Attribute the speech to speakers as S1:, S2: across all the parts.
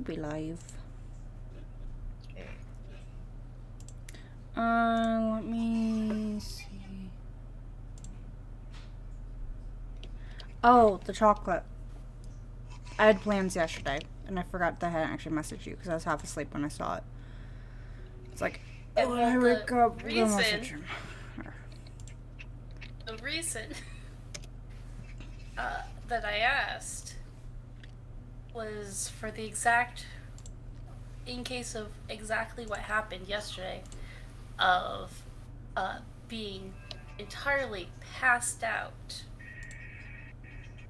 S1: be live. Let me see. Oh, the chocolate. I had plans yesterday, and I forgot that I hadn't actually messaged you because I was half asleep when I saw it. It's like, oh, when I wake up, I'm gonna message him.
S2: The reason that I asked was for the exact, in case of exactly what happened yesterday, of being entirely passed out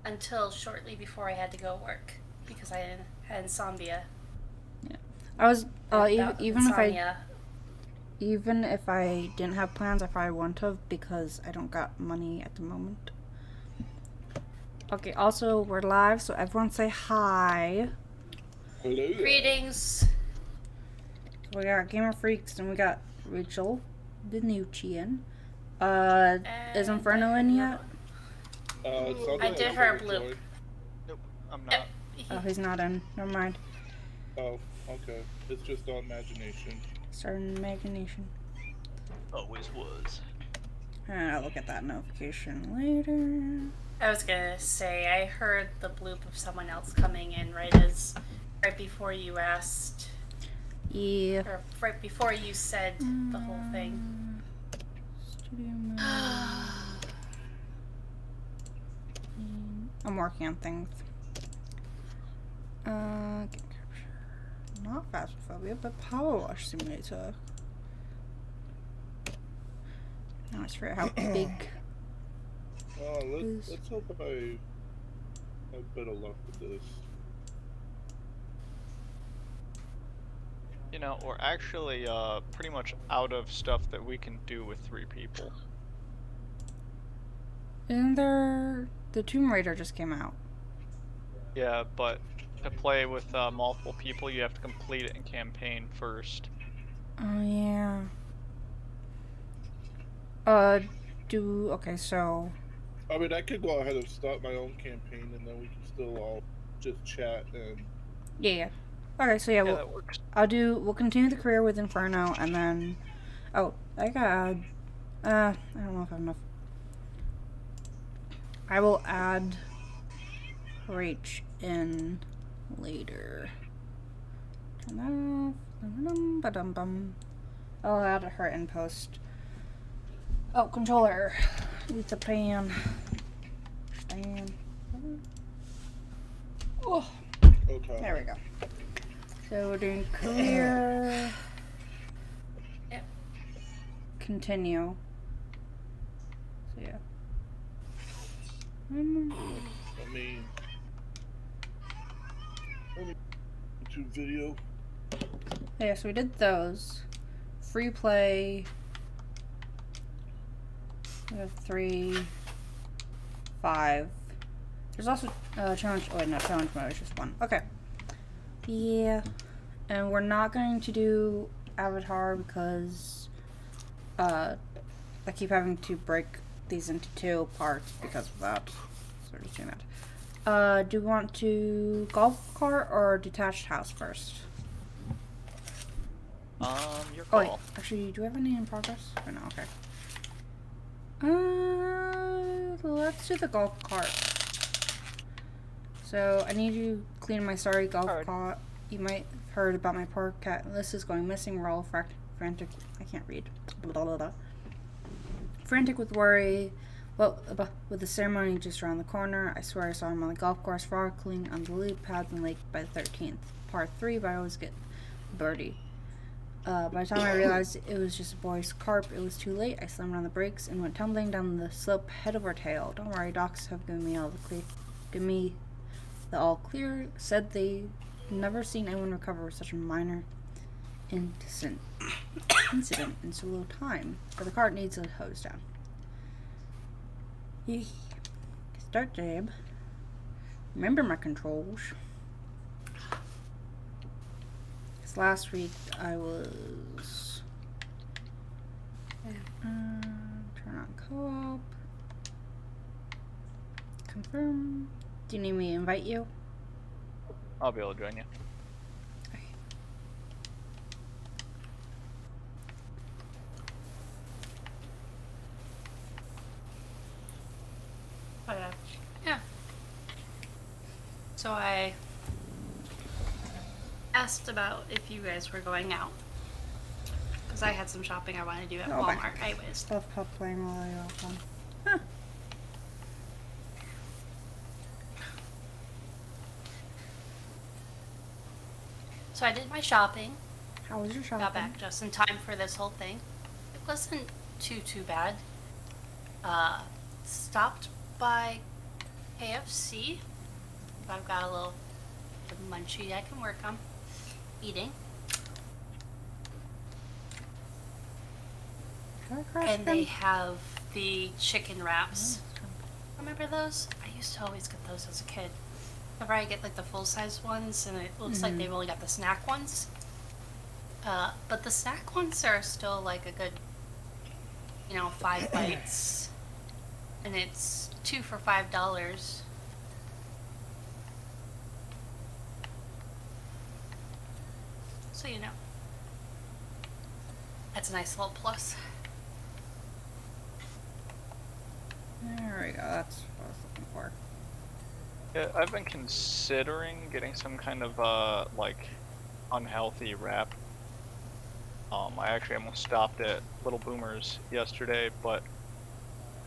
S2: until shortly before I had to go work because I had insomnia.
S1: Yeah, I was
S2: insomnia.
S1: Even if I didn't have plans, I probably wouldn't have because I don't got money at the moment. Okay, also, we're live, so everyone say hi.
S3: Hello.
S2: Greetings.
S1: So we got Gamer Freaks and we got Rachel, the Nuchian. Is Inferno in yet?
S2: I did her a bloop.
S4: Nope, I'm not.
S1: Oh, he's not in. Never mind.
S3: Oh, okay. It's just on imagination.
S1: Starting imagination.
S4: Always was.
S1: I'll look at that notification later.
S2: I was gonna say, I heard the bloop of someone else coming in right before you asked.
S1: Yeah.
S2: Or right before you said the whole thing.
S1: Studio mode. I'm working on things. Game capture. Not Phasmophobia, but Powerwash Simulator. Now let's figure out how big.
S3: Let's hope I have better luck with this.
S4: You know, we're actually pretty much out of stuff that we can do with 3 people.
S1: Isn't there... The Tomb Raider just came out.
S4: Yeah, but to play with multiple people, you have to complete it in campaign first.
S1: Oh, yeah. Okay, so...
S3: I mean, I could go ahead and start my own campaign, and then we can still all just chat and...
S1: Yeah. Okay, so yeah,
S4: that works.
S1: we'll continue the career with Inferno, and then... Oh, I gotta add... I don't know if I have enough. I will add Rach in later. Turn that off. I'll add her in post. Oh, controller. Needs a pan. Stand. Oh.
S3: Okay.
S1: There we go. So we're doing career.
S2: Yep.
S1: Continue. So yeah.
S3: Let me YouTube video.
S1: Yeah, so we did those. Free play. We have 3, 5. There's also challenge. Oh wait, no, challenge mode is just 1. Okay. Yeah, and we're not going to do Avatar because I keep having to break these into 2 parts because of that. So we're just doing that. Do we want to golf cart or detached house first?
S4: Your call.
S1: Oh wait, actually, do we have any in progress? Oh no, okay. Let's do the golf cart. So I need you to clean my sorry golf cart. You might have heard about my poor cat. List is going missing. We're all frantic. I can't read. Blah, blah, blah. Frantic with worry. Well, with the ceremony just around the corner, I swear I saw him on the golf course, frolicking on the lily pads and lake by the 13th. Par 3, but I always get birdie. By the time I realized it was just a boy's carp, it was too late. I slammed on the brakes and went tumbling down the slope head over tail. Don't worry, docs have given me the all clear. Said they never seen anyone recover with such a minor incident in so little time. But the cart needs a hose down. Yee. Start jab. Remember my controls. Last week I was turn on co-op, confirm. Do you need me to invite you?
S4: I'll be able to join you.
S2: So I asked about if you guys were going out. Because I had some shopping I wanted to do at Walmart. Anyways.
S1: Both pup playing while I off on. Huh.
S2: So I did my shopping.
S1: How was your shopping?
S2: Got back just in time for this whole thing. It wasn't too bad. Stopped by KFC. I've got a little munchie I can work on eating. And they have the chicken wraps. Remember those? I used to always get those as a kid. Whenever I get like the full-size ones, and it looks like they've only got the snack ones. But the snack ones are still like a good, 5 bites. And it's 2 for $5. So that's a nice little plus.
S1: There we go. That's what I was looking for.
S4: Yeah, I've been considering getting some kind of unhealthy wrap. I actually almost stopped at Little Boomers yesterday, but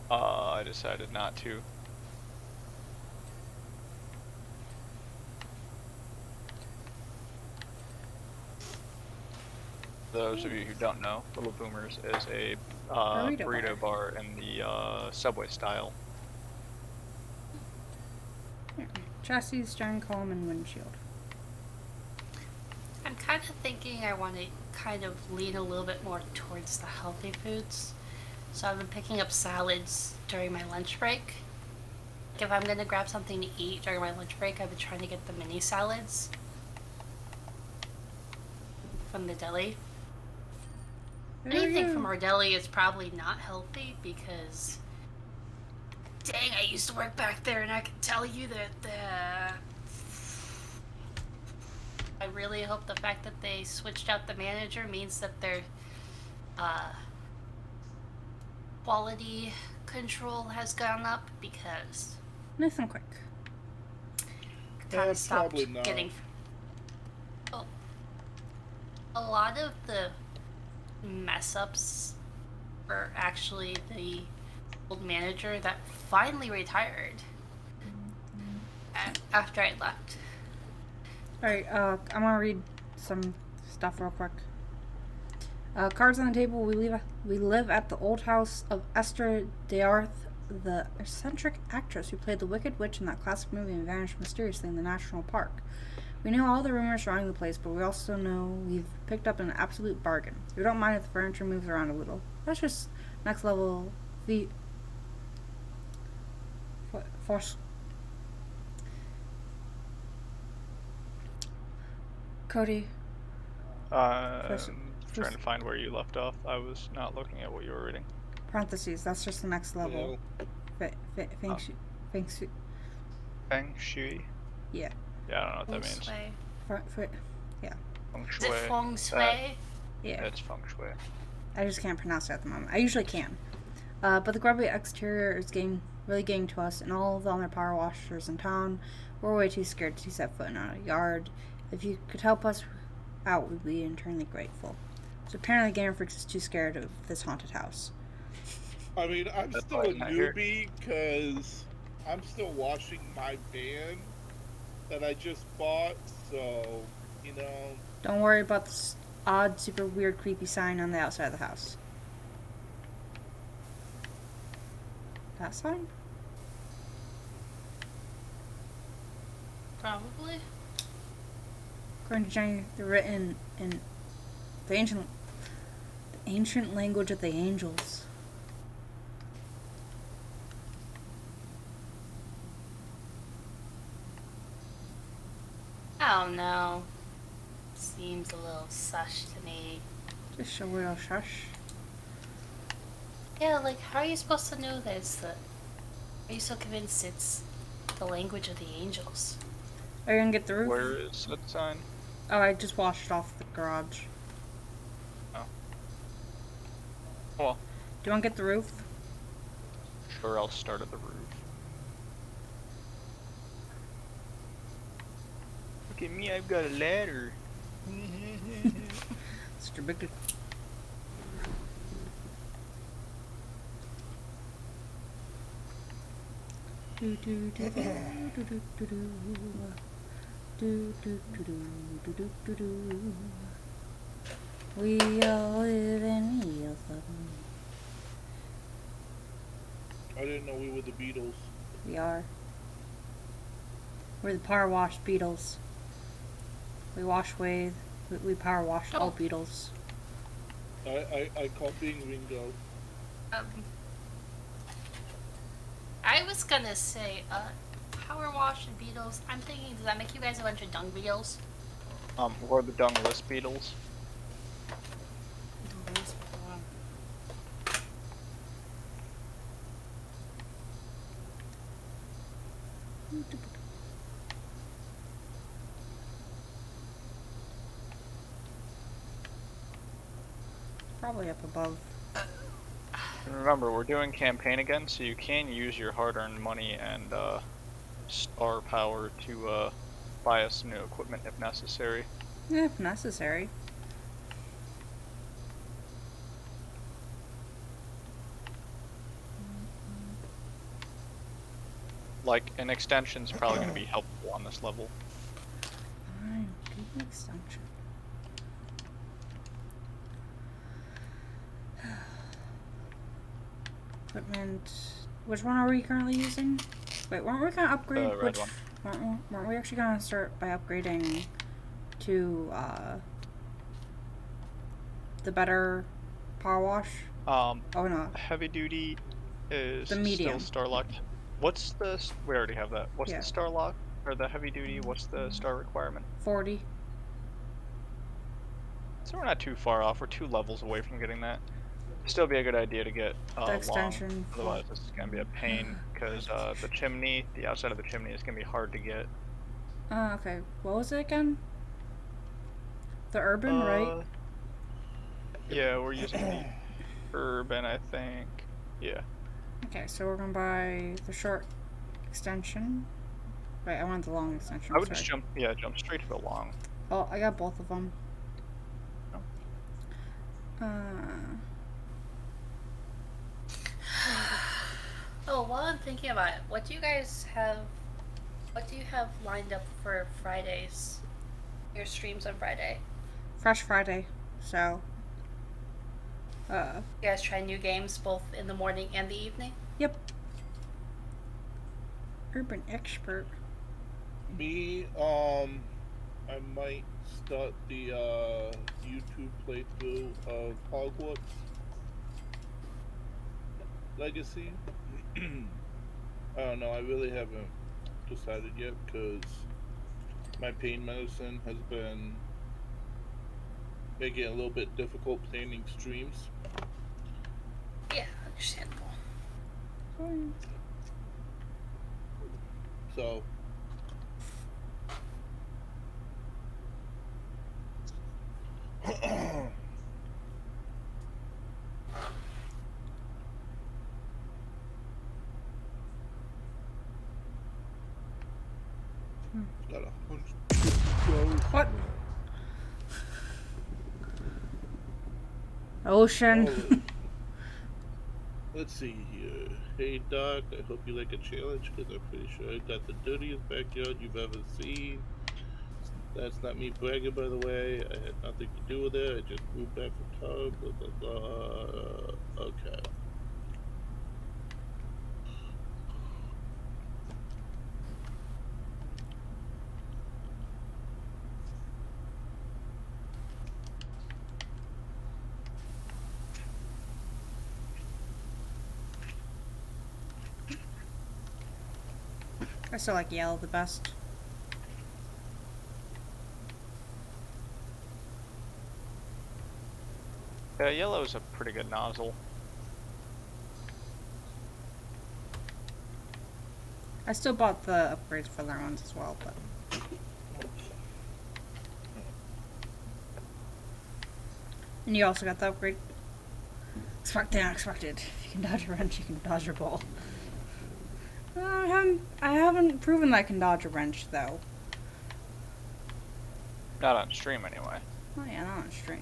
S4: I decided not to. Those of you who don't know, Little Boomers is a burrito bar in the Subway style.
S1: Here. Chassis, stern column, and windshield.
S2: I'm kind of thinking I want to kind of lean a little bit more towards the healthy foods. So I've been picking up salads during my lunch break. If I'm going to grab something to eat during my lunch break, I've been trying to get the mini salads from the deli. Anything from our deli is probably not healthy because, dang, I used to work back there and I can tell you that I really hope the fact that they switched out the manager means that their quality control has gone up, because
S1: Nice and quick.
S2: kind of stopped
S3: probably not.
S2: getting. Oh, a lot of the mess ups were actually the old manager that finally retired after I left.
S1: Alright, I'm gonna read some stuff real quick. Cards on the table. We live at the old house of Esther Dearth, the eccentric actress who played the Wicked Witch in that classic movie and vanished mysteriously in the national park. We know all the rumors surrounding the place, but we also know we've picked up an absolute bargain. We don't mind if the furniture moves around a little. That's just next level force. Cody.
S4: Trying to find where you left off. I was not looking at what you were reading.
S1: Parentheses. That's just the next level. Feng Shui.
S4: Feng Shui?
S1: Yeah.
S4: Yeah, I don't know what that means.
S1: Yeah.
S4: Feng
S2: Is
S4: Shui.
S2: it feng shui?
S1: Yeah.
S4: It's Feng Shui.
S1: I just can't pronounce it at the moment. I usually can. But the grubby exterior is really getting to us, and all of the other power washers in town. We're way too scared to set foot in our yard. If you could help us out, we'd be eternally grateful. So apparently Gamer Freaks is too scared of this haunted house.
S3: I mean, I'm still a newbie because I'm still washing my van that I just bought, so,
S1: Don't worry about this odd, super weird, creepy sign on the outside of the house. That sign?
S2: Probably.
S1: According to Jenny, they're written in the ancient language of the angels.
S2: I don't know. Seems a little sush to me.
S1: Just a little shush.
S2: Yeah, like, how are you supposed to know this? Are you so convinced it's the language of the angels?
S1: Are you gonna get the roof?
S4: Where is that sign?
S1: Oh, I just washed off the garage.
S4: Oh. Well,
S1: Do you want to get the roof?
S4: sure, I'll start at the roof. at me, I've got a ladder.
S1: Such a big. Do do do do do do do do do do do do do do. We all live in real fun.
S3: I didn't know we were the Beatles.
S1: We are. We're the Powerwash Beatles. We wash away. We power wash all Beatles.
S3: I call being Ringo.
S2: I was gonna say, Power Wash and Beatles. I'm thinking, does that make you guys a bunch of dung beetles?
S4: We're the dungless beetles.
S1: Probably up above.
S4: And remember, we're doing campaign again, so you can use your hard-earned money and star power to buy us some new equipment if necessary.
S1: Yeah, if necessary.
S4: Like, an extension's probably going to be helpful on this level.
S1: Fine, do the extension. Equipment. Which one are we currently using? Wait, weren't we gonna upgrade?
S4: The red one.
S1: Weren't we actually gonna start by upgrading to the better power wash?
S4: Oh
S1: no.
S4: Heavy duty is
S1: The medium.
S4: still Starlocked. What's the... We already have that. What's
S1: Yeah.
S4: the Starlock? Or the heavy duty, what's the star requirement?
S1: 40.
S4: So we're not too far off. We're 2 levels away from getting that. Still be a good idea to get
S1: The extension.
S4: long. Otherwise, this is going to be a pain because the chimney, the outside of the chimney is going to be hard to get.
S1: Okay. What was it again? The urban, right?
S4: Yeah, we're using the urban, I think. Yeah.
S1: Okay, so we're gonna buy the short extension. Wait, I want the long extension.
S4: I would
S1: sorry.
S4: just jump straight to the long.
S1: Oh, I got both of them.
S2: Oh, while I'm thinking about it, what do you have lined up for Fridays? Your streams on Friday?
S1: Fresh Friday, so.
S2: You guys try new games both in the morning and the evening?
S1: Yep. Urban expert.
S3: Me, I might start the YouTube playthrough of Hogwarts Legacy. I don't know, I really haven't decided yet because my pain medicine has been making it a little bit difficult planning streams.
S2: Yeah, understandable.
S3: So got 100
S1: What? Ocean.
S3: Oh, let's see here. Hey Doc, I hope you like a challenge because I'm pretty sure I got the dirtiest backyard you've ever seen. That's not me bragging, by the way. I had nothing to do with it. I just moved back from town. Blah blah blah. Okay.
S1: I still like yellow the best.
S4: Yellow is a pretty good nozzle.
S1: I still bought the upgrades for their ones as well, but. And you also got the upgrade. Expected, unexpected. If you can dodge a wrench, you can dodge a ball. I haven't proven that I can dodge a wrench, though.
S4: Not on stream, anyway.
S1: Oh yeah, not on stream.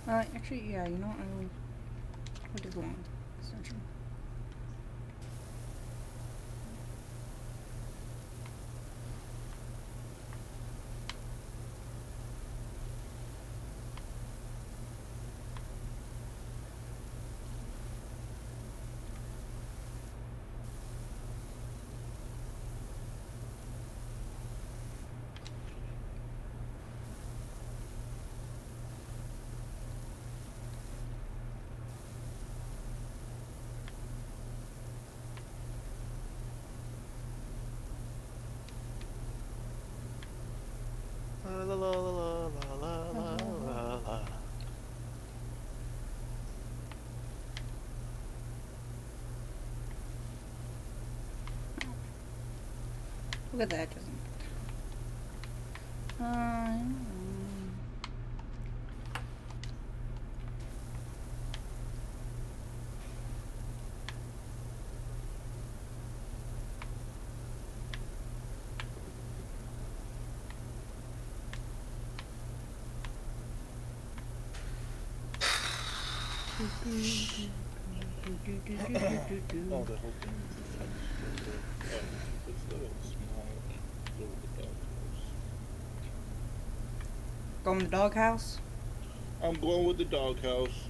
S1: Actually, yeah, you know what? I'll do one extension.
S4: La la la la la la la la.
S1: Look at that, doesn't
S3: Oh, the whole thing. It's a little small. Go with the doghouse.
S1: Go in the doghouse?
S3: I'm going with the doghouse.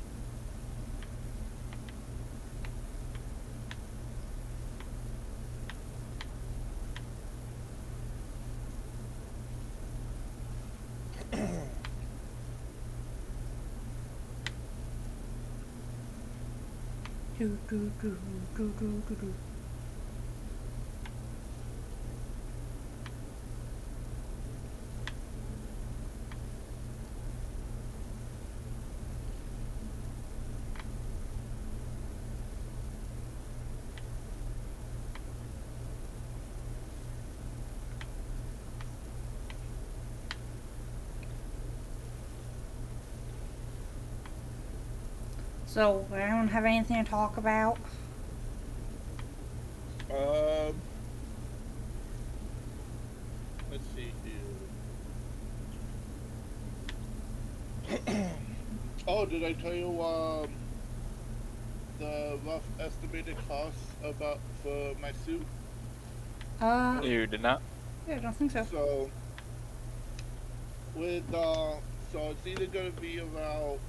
S1: So, I don't have anything to talk about.
S3: Let's see here. Oh, did I tell you the rough estimated cost for my suit?
S4: You did not?
S1: Yeah, I don't think so.
S3: So with so it's either gonna be about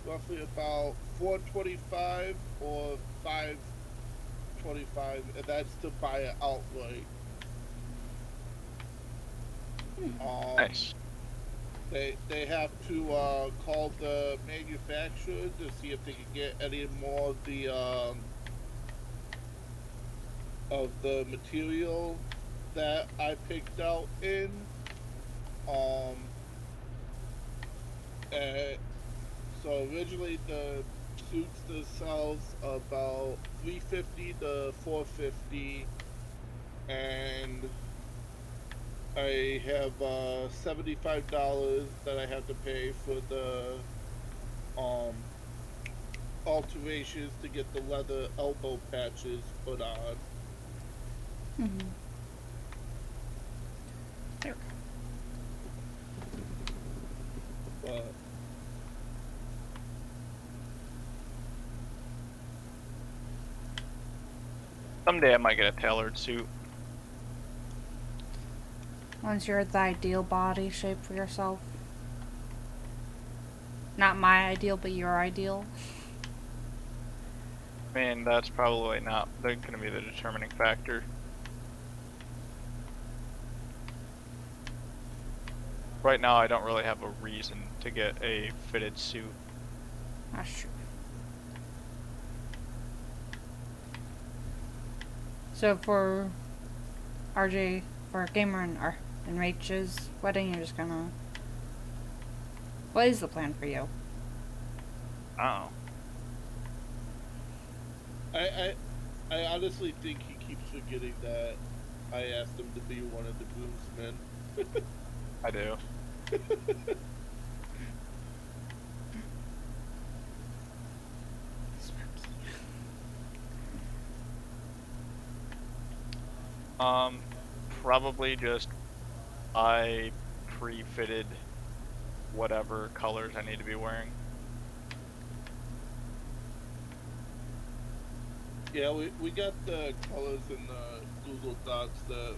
S3: roughly about $425 or $525, and that's to buy it outright.
S4: Nice.
S3: They have to call the manufacturer to see if they can get any more of the material that I picked out in. So originally the suits themselves about $350 to $450, and I have $75 that I have to pay for the alterations to get the leather elbow patches put on.
S1: Mm-hmm. There we go.
S3: But
S4: someday I might get a tailored suit.
S1: Once you're the ideal body shape for yourself. Not my ideal, but your ideal.
S4: I mean, that's probably not going to be the determining factor. Right now, I don't really have a reason to get a fitted suit.
S1: That's true. So for RJ, for Gamer and Rach's wedding, you're just gonna... What is the plan for you?
S4: Oh.
S3: I honestly think he keeps forgetting that I asked him to be one of the groomsmen.
S4: I do. Probably just buy pre-fitted whatever colors I need to be wearing.
S3: Yeah, we got the colors in the Google Docs that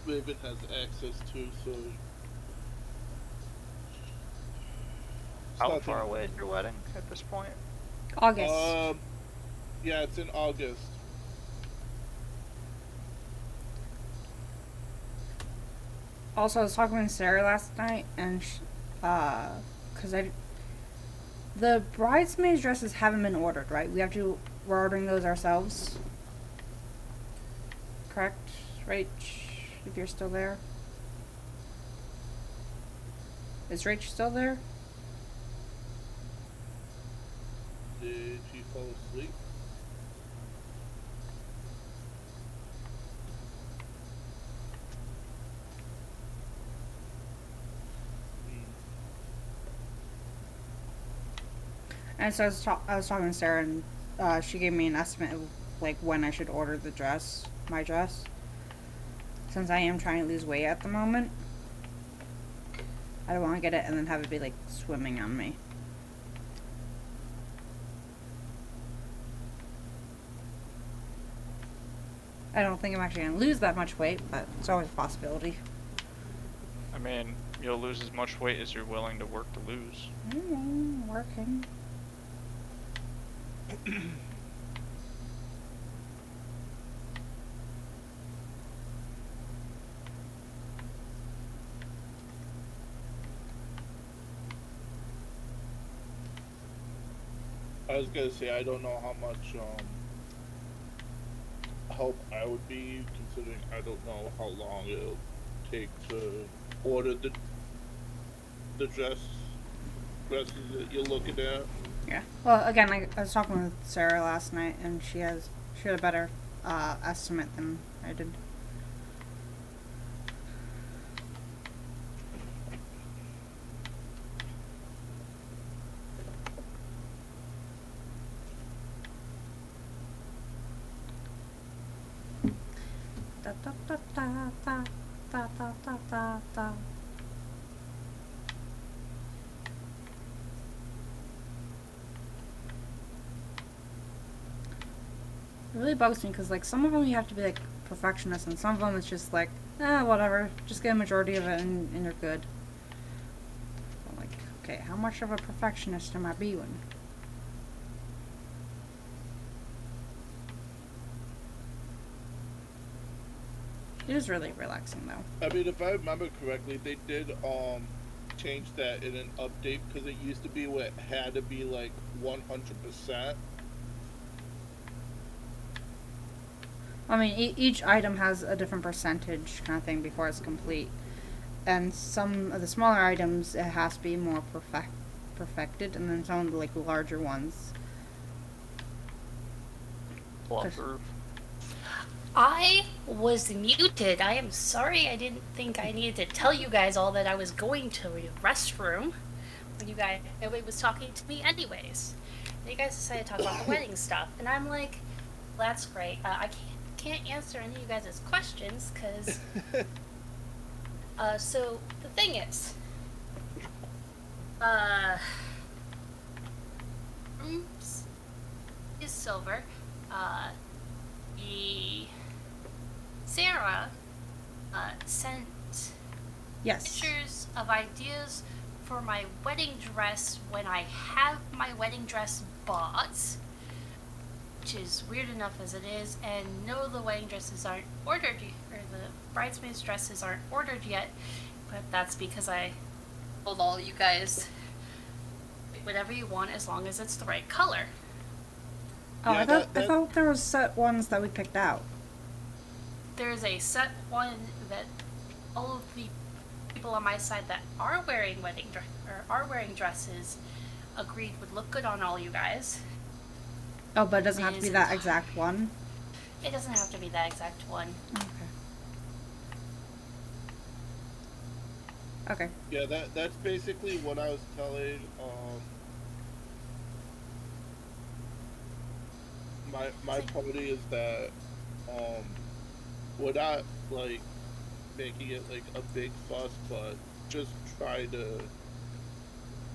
S3: Raven has access to, so...
S4: How far away is your wedding at this point?
S1: August.
S3: Yeah, it's in August.
S1: Also, I was talking with Sarah last night, and the bridesmaids dresses haven't been ordered, right? We're ordering those ourselves. Correct, Rach? If you're still there. Is Rach still there?
S3: Did she fall asleep?
S1: And so I was talking to Sarah, and she gave me an estimate of like when I should order my dress. Since I am trying to lose weight at the moment, I don't want to get it and then have it be like swimming on me. I don't think I'm actually going to lose that much weight, but it's always a possibility.
S4: I mean, you'll lose as much weight as you're willing to work to lose.
S1: Working.
S3: I was gonna say, I don't know how much help I would be, considering I don't know how long it'll take to order the dresses that you're looking at.
S1: Yeah. Well, again, I was talking with Sarah last night, and she had a better estimate than I did. Da da da da da da da da da da. It really bugs me because, like, some of them you have to be, like, perfectionist, and some of them it's just like, whatever, just get a majority of it and you're good. I'm like, okay, how much of a perfectionist am I being? It is really relaxing, though.
S3: I mean, if I remember correctly, they did change that in an update, because it used to be what had to be like 100%.
S1: I mean, each item has a different percentage kind of thing before it's complete. And some of the smaller items, it has to be more perfected, and then some of the, like, larger ones.
S4: Bluff-proof.
S2: I was muted. I am sorry. I didn't think I needed to tell you guys all that I was going to the restroom when nobody was talking to me anyways. And you guys decided to talk about the wedding stuff. And I'm like, well, that's great. I can't answer any of you guys' questions because... so, the thing is... is silver. Sarah sent pictures of ideas for my wedding dress when I have my wedding dress bought, which is weird enough as it is, and no, the wedding dresses aren't ordered, or the bridesmaids' dresses aren't ordered yet, but that's because I told all you guys whatever you want as long as it's the right color.
S1: Oh, yeah, I thought there was set ones that we picked out.
S2: There's a set one that all of the people on my side that are wearing dresses agreed would look good on all you guys.
S1: Oh, but it doesn't have to be that exact one?
S2: It doesn't have to be that exact one.
S1: Okay.
S3: Yeah, that's basically what I was telling my party, is that we're not like making it like a big fuss, but just try to
S2: The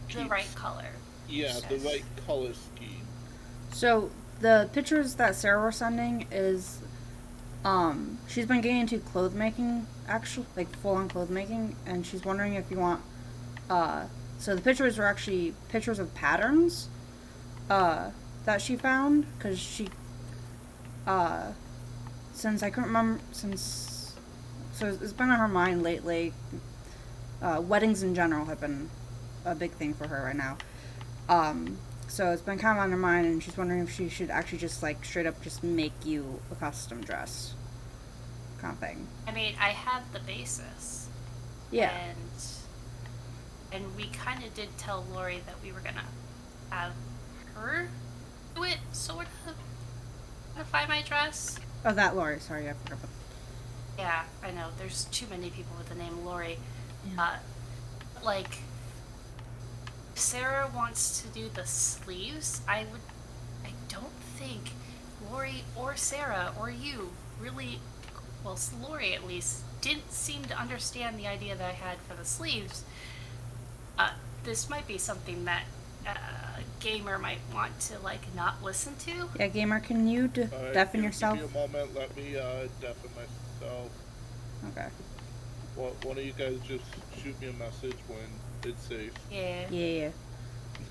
S3: keep,
S2: right color.
S3: yeah, the right color scheme.
S1: So the pictures that Sarah was sending is, she's been getting into clothes making, actually, like full on clothes making, and she's wondering if you want, so the pictures were actually pictures of patterns, that she found, because she, since I couldn't remember, so it's been on her mind lately. Weddings in general have been a big thing for her right now. So it's been kind of on her mind, and she's wondering if she should actually just like straight up just make you a custom dress, kind of thing.
S2: I mean, I have the basis.
S1: Yeah.
S2: And we kind of did tell Lori that we were gonna have her do it, sort of, modify my dress.
S1: Oh, that Lori. Sorry, I forgot about.
S2: Yeah, I know. There's too many people with the name Lori.
S1: Yeah.
S2: Like, if Sarah wants to do the sleeves, I don't think Lori or Sarah or you really, well, Lori at least, didn't seem to understand the idea that I had for the sleeves. This might be something that Gamer might want to, like, not listen to.
S1: Yeah, Gamer, can you deafen yourself?
S3: Give me a moment. Let me deafen myself.
S1: Okay.
S3: Well, one of you guys just shoot me a message when it's safe.
S2: Yeah.
S1: Yeah.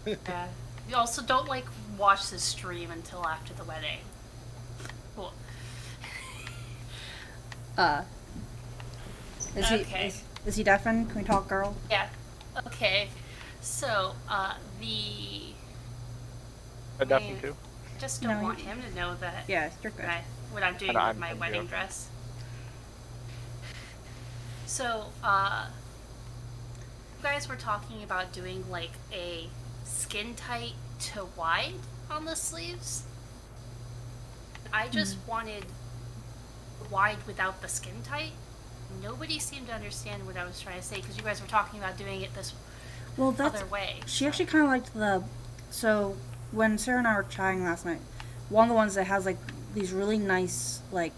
S2: Yeah. You also don't, like, watch the stream until after the wedding. Cool.
S1: Is he deafened? Can we talk, girl?
S2: Yeah. Okay. So, the...
S4: I definitely do.
S2: Just don't
S1: No,
S2: want him to know that
S1: Yeah, you're good.
S2: what I'm doing
S4: And
S2: with
S4: I'm
S2: my
S4: from
S2: wedding
S4: you.
S2: dress. So, you guys were talking about doing like a skin tight to wide on the sleeves. I just wanted wide without the skin tight. Nobody seemed to understand what I was trying to say because you guys were talking about doing it this other way.
S1: She actually kind of liked so when Sarah and I were chatting last night, one of the ones that has like these really nice, like,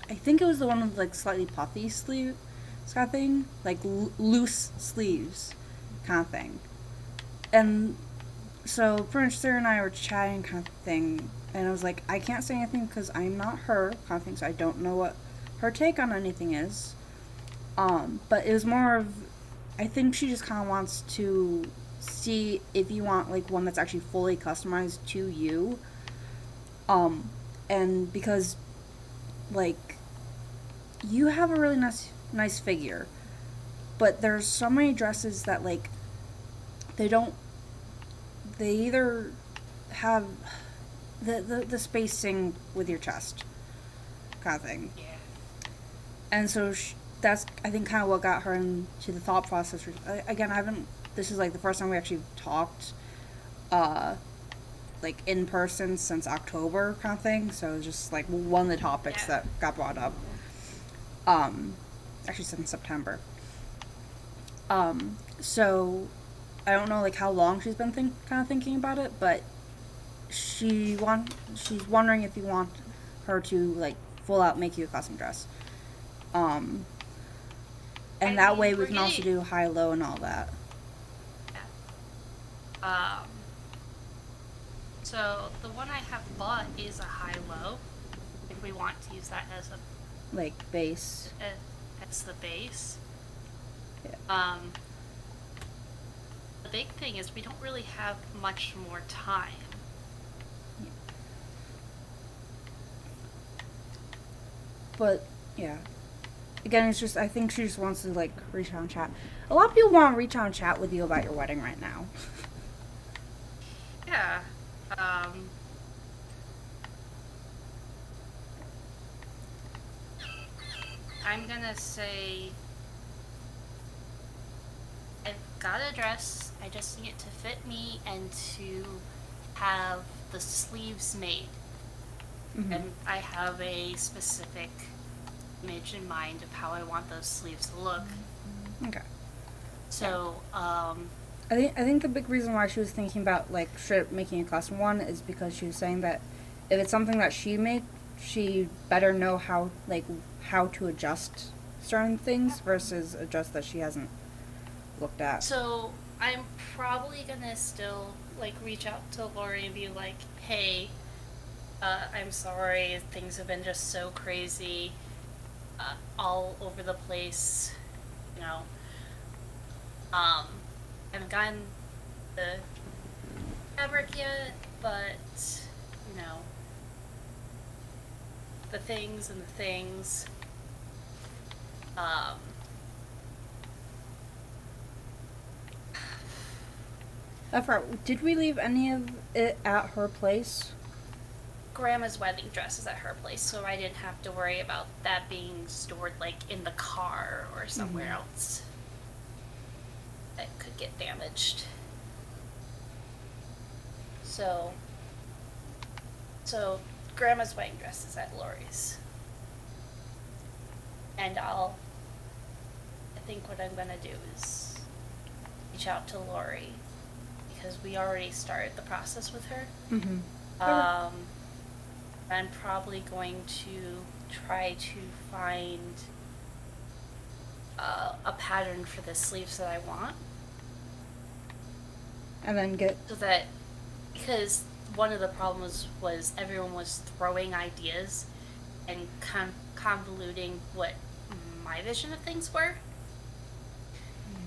S1: I think it was the one with like slightly puffy sleeve kind of thing, like loose sleeves kind of thing. And so pretty much Sarah and I were chatting kind of thing, and I was like, I can't say anything because I'm not her kind of thing, so I don't know what her take on anything is. But it was more of, I think she just kind of wants to see if you want like one that's actually fully customized to you. And because like you have a really nice figure, but there's so many dresses that like they either have the spacing with your chest kind of thing.
S2: Yeah.
S1: And so that's, I think, kind of what got her into the thought process. Again, this is like the first time we actually talked, like in person since October kind of thing. So it was just like one of the topics that got brought up. Actually since September. So I don't know like how long she's been kind of thinking about it, but she's wondering if you want her to like full out make you a custom dress. And that way we can also do high low and all that.
S2: Yeah. So the one I have bought is a high low. If we want to use that as a
S1: Like base.
S2: as the base.
S1: Yeah.
S2: The big thing is we don't really have much more time.
S1: But yeah. Again, it's just, I think she just wants to like reach out and chat. A lot of people want to reach out and chat with you about your wedding right now.
S2: Yeah. I'm gonna say I've got a dress. I just need it to fit me and to have the sleeves made.
S1: Mm-hmm.
S2: And I have a specific image in mind of how I want those sleeves to look.
S1: Okay.
S2: So,
S1: I think the big reason why she was thinking about like straight up making a custom one is because she was saying that if it's something that she she better know how to adjust certain things versus adjust that she hasn't looked at.
S2: So I'm probably gonna still like reach out to Lori and be like, hey, I'm sorry, things have been just so crazy, all over the place, you know. I haven't gotten the fabric yet, but, you know, the things and the things.
S1: Did we leave any of it at her place?
S2: Grandma's wedding dress is at her place, so I didn't have to worry about that being stored like in the car or somewhere else that could get damaged. So Grandma's wedding dress is at Lori's. And I think what I'm gonna do is reach out to Lori because we already started the process with her.
S1: Mm-hmm.
S2: I'm probably going to try to find a pattern for the sleeves that I want.
S1: And then
S2: because one of the problems was everyone was throwing ideas and convoluting what my vision of things were.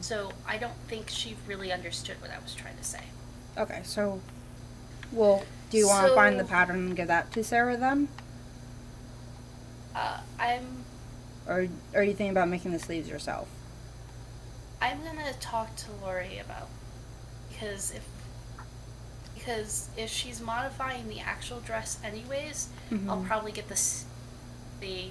S2: So I don't think she really understood what I was trying to say.
S1: Okay, so, well, do you want to find the pattern and give that to Sarah then? Or are you thinking about making the sleeves yourself?
S2: I'm gonna talk to Lori about because if she's modifying the actual dress anyways, I'll probably get the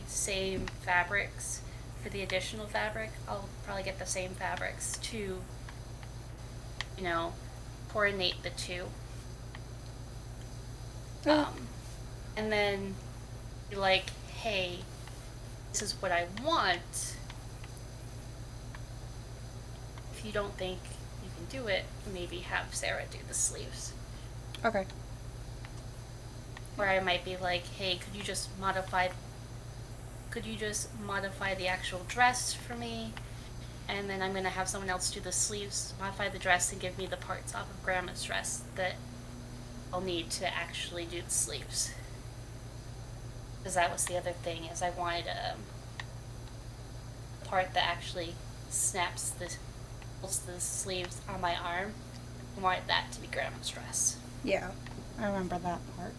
S2: same fabrics for the additional fabric. I'll probably get the same fabrics to, you know, coordinate the two. And then be like, hey, this is what I want. If you don't think you can do it, maybe have Sarah do the sleeves.
S1: Okay.
S2: Or I might be like, hey, could you just modify the actual dress for me? And then I'm gonna have someone else do the sleeves, modify the dress, and give me the parts off of Grandma's dress that I'll need to actually do the sleeves. Because that was the other thing, is I wanted a part that actually snaps pulls the sleeves on my arm. I wanted that to be Grandma's dress.
S1: Yeah, I remember that part.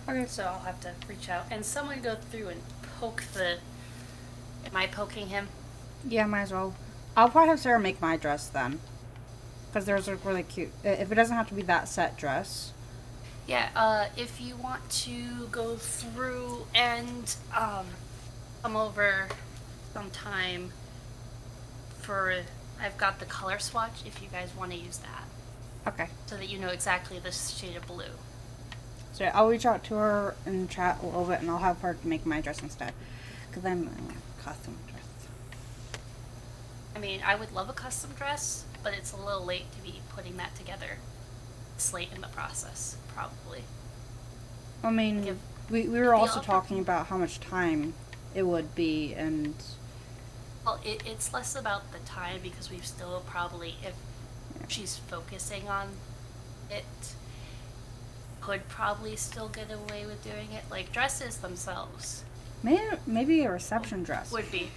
S1: Okay.
S2: So I'll have to reach out and someone go through and poke the... Am I poking him?
S1: Yeah, might as well. I'll probably have Sarah make my dress then. Because theirs are really cute. If it doesn't have to be that set dress.
S2: Yeah, if you want to go through and come over sometime I've got the color swatch if you guys want to use that.
S1: Okay.
S2: So that you know exactly the shade of blue.
S1: So I'll reach out to her and chat a little bit, and I'll have her make my dress instead. Because I'm a custom dress.
S2: I mean, I would love a custom dress, but it's a little late to be putting that together. It's late in the process, probably.
S1: I mean, we were also talking about how much time it would be, and...
S2: Well, it's less about the time, because we've still probably, if she's focusing on it, could probably still get away with doing it. Like, dresses themselves.
S1: Maybe a reception dress.
S2: Would be.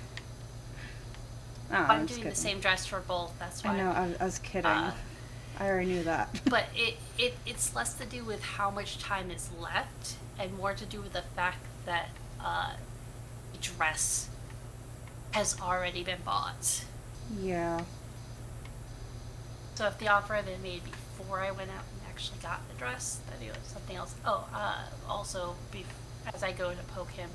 S1: Oh,
S2: I'm doing the same dress for both, that's why.
S1: I know, I was kidding. I already knew that.
S2: But it's less to do with how much time is left, and more to do with the fact that the dress has already been bought.
S1: Yeah.
S2: So if the offer had been made before I went out and actually got the dress, that'd be something else. Oh, also, as I go to poke him,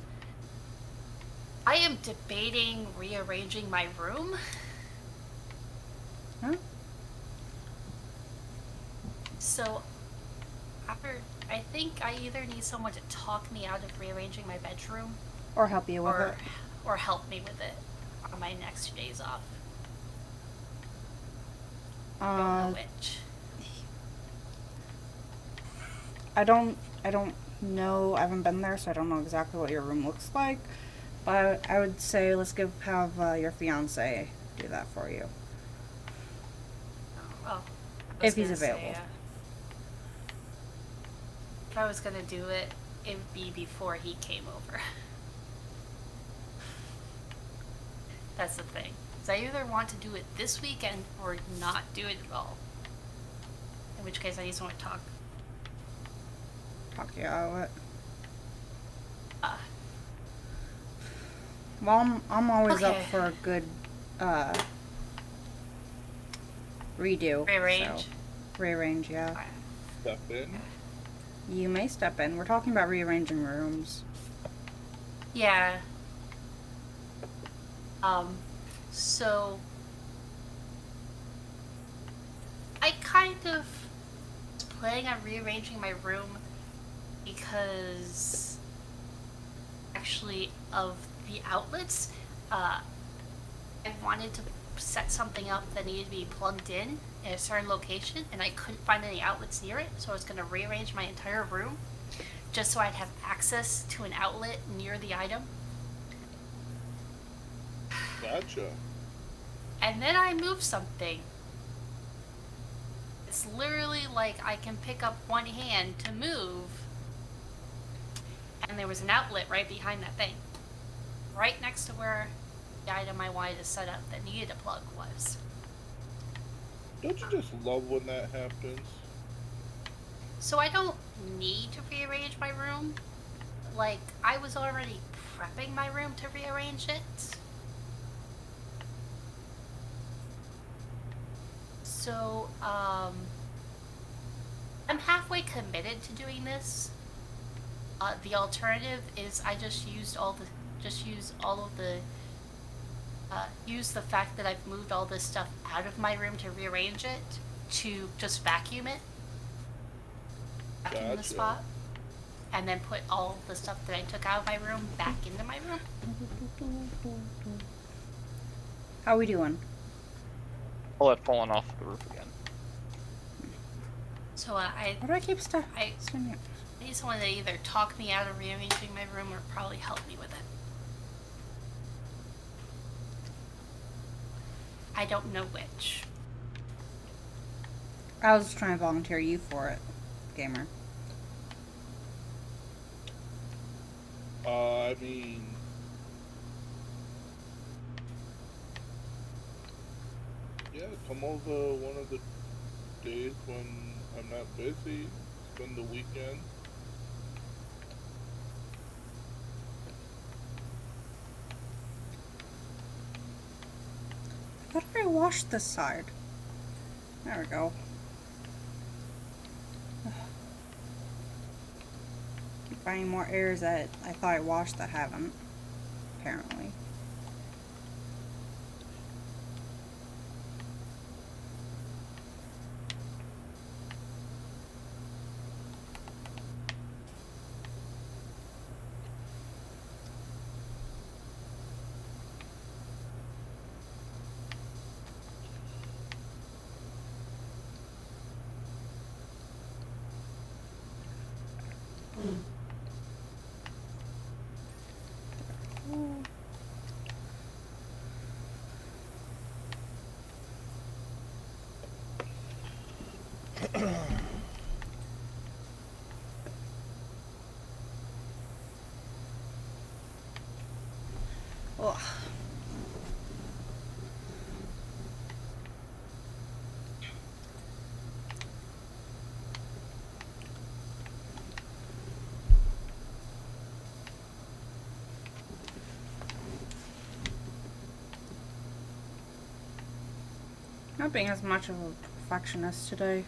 S2: I am debating rearranging my room.
S1: Huh?
S2: So, I think I either need someone to talk me out of rearranging my bedroom,
S1: Or help you with it.
S2: or help me with it on my next few days off. I don't know which.
S1: I don't know. I haven't been there, so I don't know exactly what your room looks like. But I would say let's have your fiance do that for you.
S2: Oh,
S1: If he's available.
S2: If I was gonna do it, it would be before he came over. That's the thing. So I either want to do it this weekend or not do it at all. In which case I need someone to talk.
S1: Talk you out of it. Well, I'm always up for a good redo.
S2: Rearrange?
S1: So. Rearrange, yeah.
S3: Step in.
S1: You may step in. We're talking about rearranging rooms.
S2: Yeah. So I kind of was planning on rearranging my room because actually of the outlets, I wanted to set something up that needed to be plugged in a certain location, and I couldn't find any outlets near it, so I was going to rearrange my entire room just so I'd have access to an outlet near the item.
S3: Gotcha.
S2: And then I moved something. It's literally like I can pick up one hand to move, and there was an outlet right behind that thing, right next to where the item I wanted to set up that needed a plug was.
S3: Don't you just love when that happens?
S2: So I don't need to rearrange my room. Like, I was already prepping my room to rearrange it. So, I'm halfway committed to doing this. The alternative is I use the fact that I've moved all this stuff out of my room to rearrange it to just vacuum it. Vacuum the spot. And then put all the stuff that I took out of my room back into my room.
S1: How we doing?
S4: All that falling off the roof again.
S2: So
S1: Why do I keep stuff?
S2: I need someone to either talk me out of rearranging my room or probably help me with it. I don't know which.
S1: I was trying to volunteer you for it, gamer.
S3: I mean, yeah, come over one of the days when I'm not busy. Spend the weekend.
S1: I thought I washed this side. There we go. Keep finding more areas that I thought I washed that haven't, apparently. Ugh. Not being as much of a perfectionist today.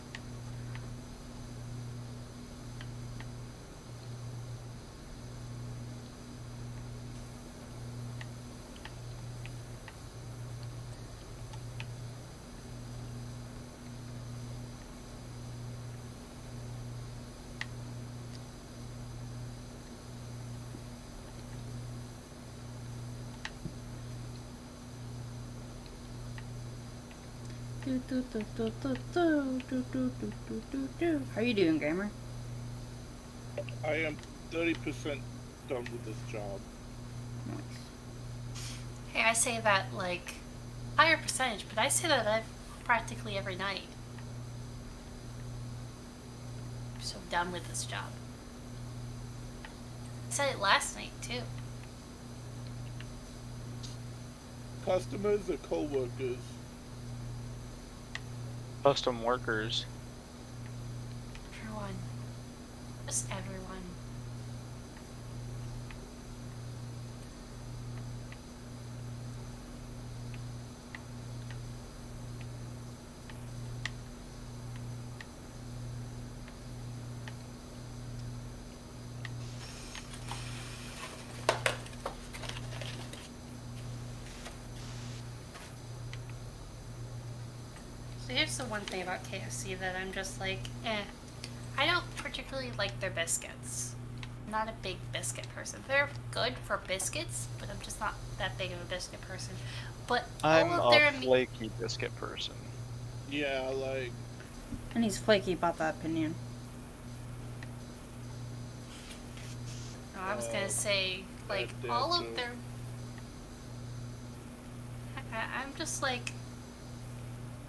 S1: How you doing, gamer?
S3: I am 30% done with this job.
S1: Nice.
S2: Hey, I say that like higher percentage, but I say that I've practically every night. I'm so done with this job. I said it last night too.
S3: Customers or co-workers?
S4: Custom workers.
S2: Everyone. Just everyone. So here's the one thing about KFC that I'm just like, eh. I don't particularly like their biscuits. I'm not a big biscuit person. They're good for biscuits, but I'm just not that big of a biscuit person. But
S4: I'm
S2: all of their
S4: a flaky biscuit person.
S3: Yeah, like...
S1: And he's flaky about that opinion.
S2: No, I was gonna say, like, all of their... I'm just, like,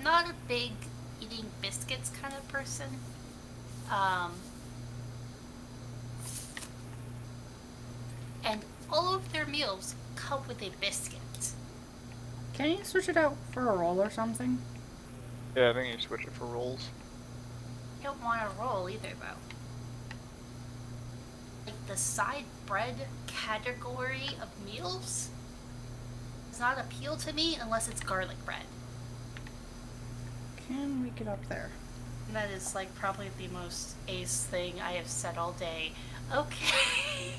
S2: not a big eating biscuits kind of person. And all of their meals come with a biscuit.
S1: Can you switch it out for a roll or something?
S4: Yeah, I think you switch it for rolls.
S2: I don't want a roll either, though. Like, the side bread category of meals does not appeal to me unless it's garlic bread.
S1: Can we get up there?
S2: And that is, like, probably the most ace thing I have said all day. Okay.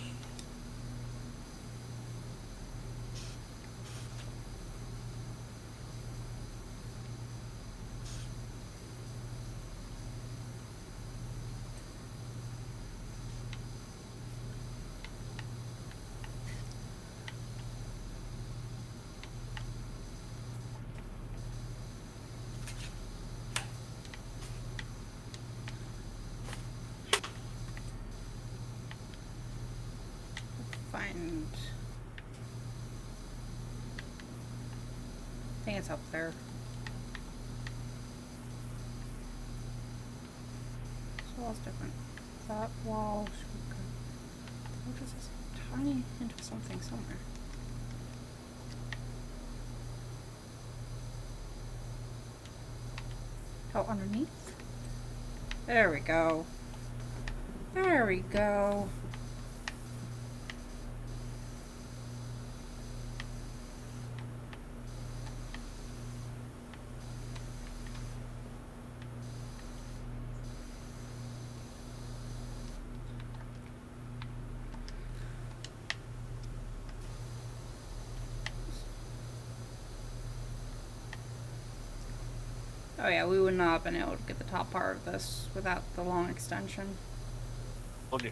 S1: Find... I think it's up there. This wall's different. That wall should go... What is this? Tiny hint of something somewhere. Oh, underneath? There we go. There we go. Oh yeah, we would not have been able to get the top part of this without the long extension.
S4: Told you.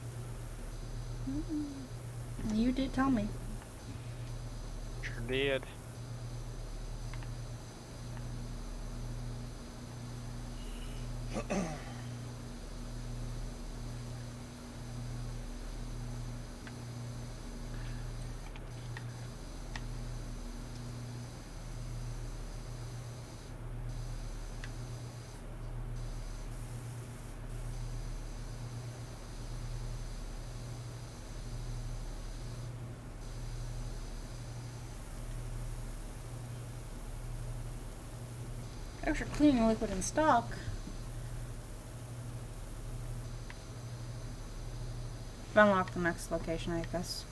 S1: You did tell me.
S4: Sure did.
S1: Extra cleaning liquid in stock. Unlock the next location, I guess.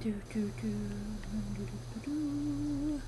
S1: Do do do do do do do.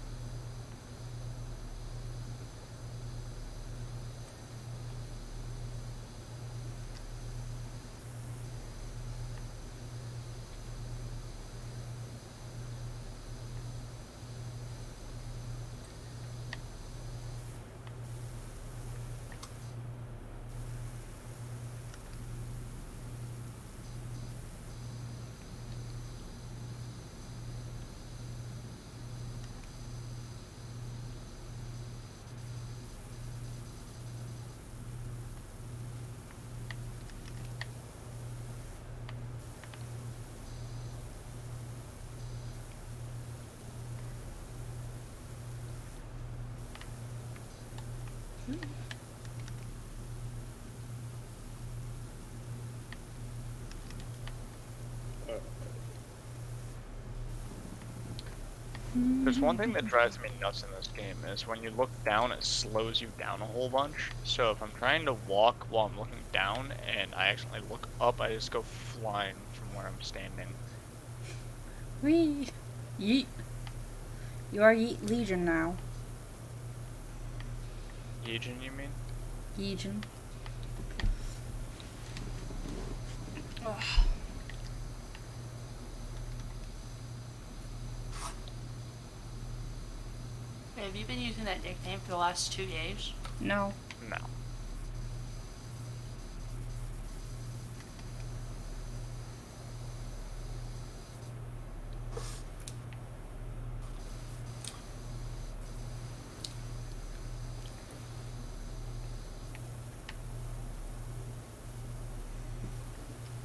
S4: There's one thing that drives me nuts in this game is when you look down, it slows you down a whole bunch. So if I'm trying to walk while I'm looking down and I accidentally look up, I just go flying from where I'm standing.
S1: Whee! Yeet. You are Yeet Legion now.
S4: Legion, you mean?
S1: Legion.
S2: Ugh. Wait, have you been using that nickname for the last 2 days?
S1: No.
S4: No.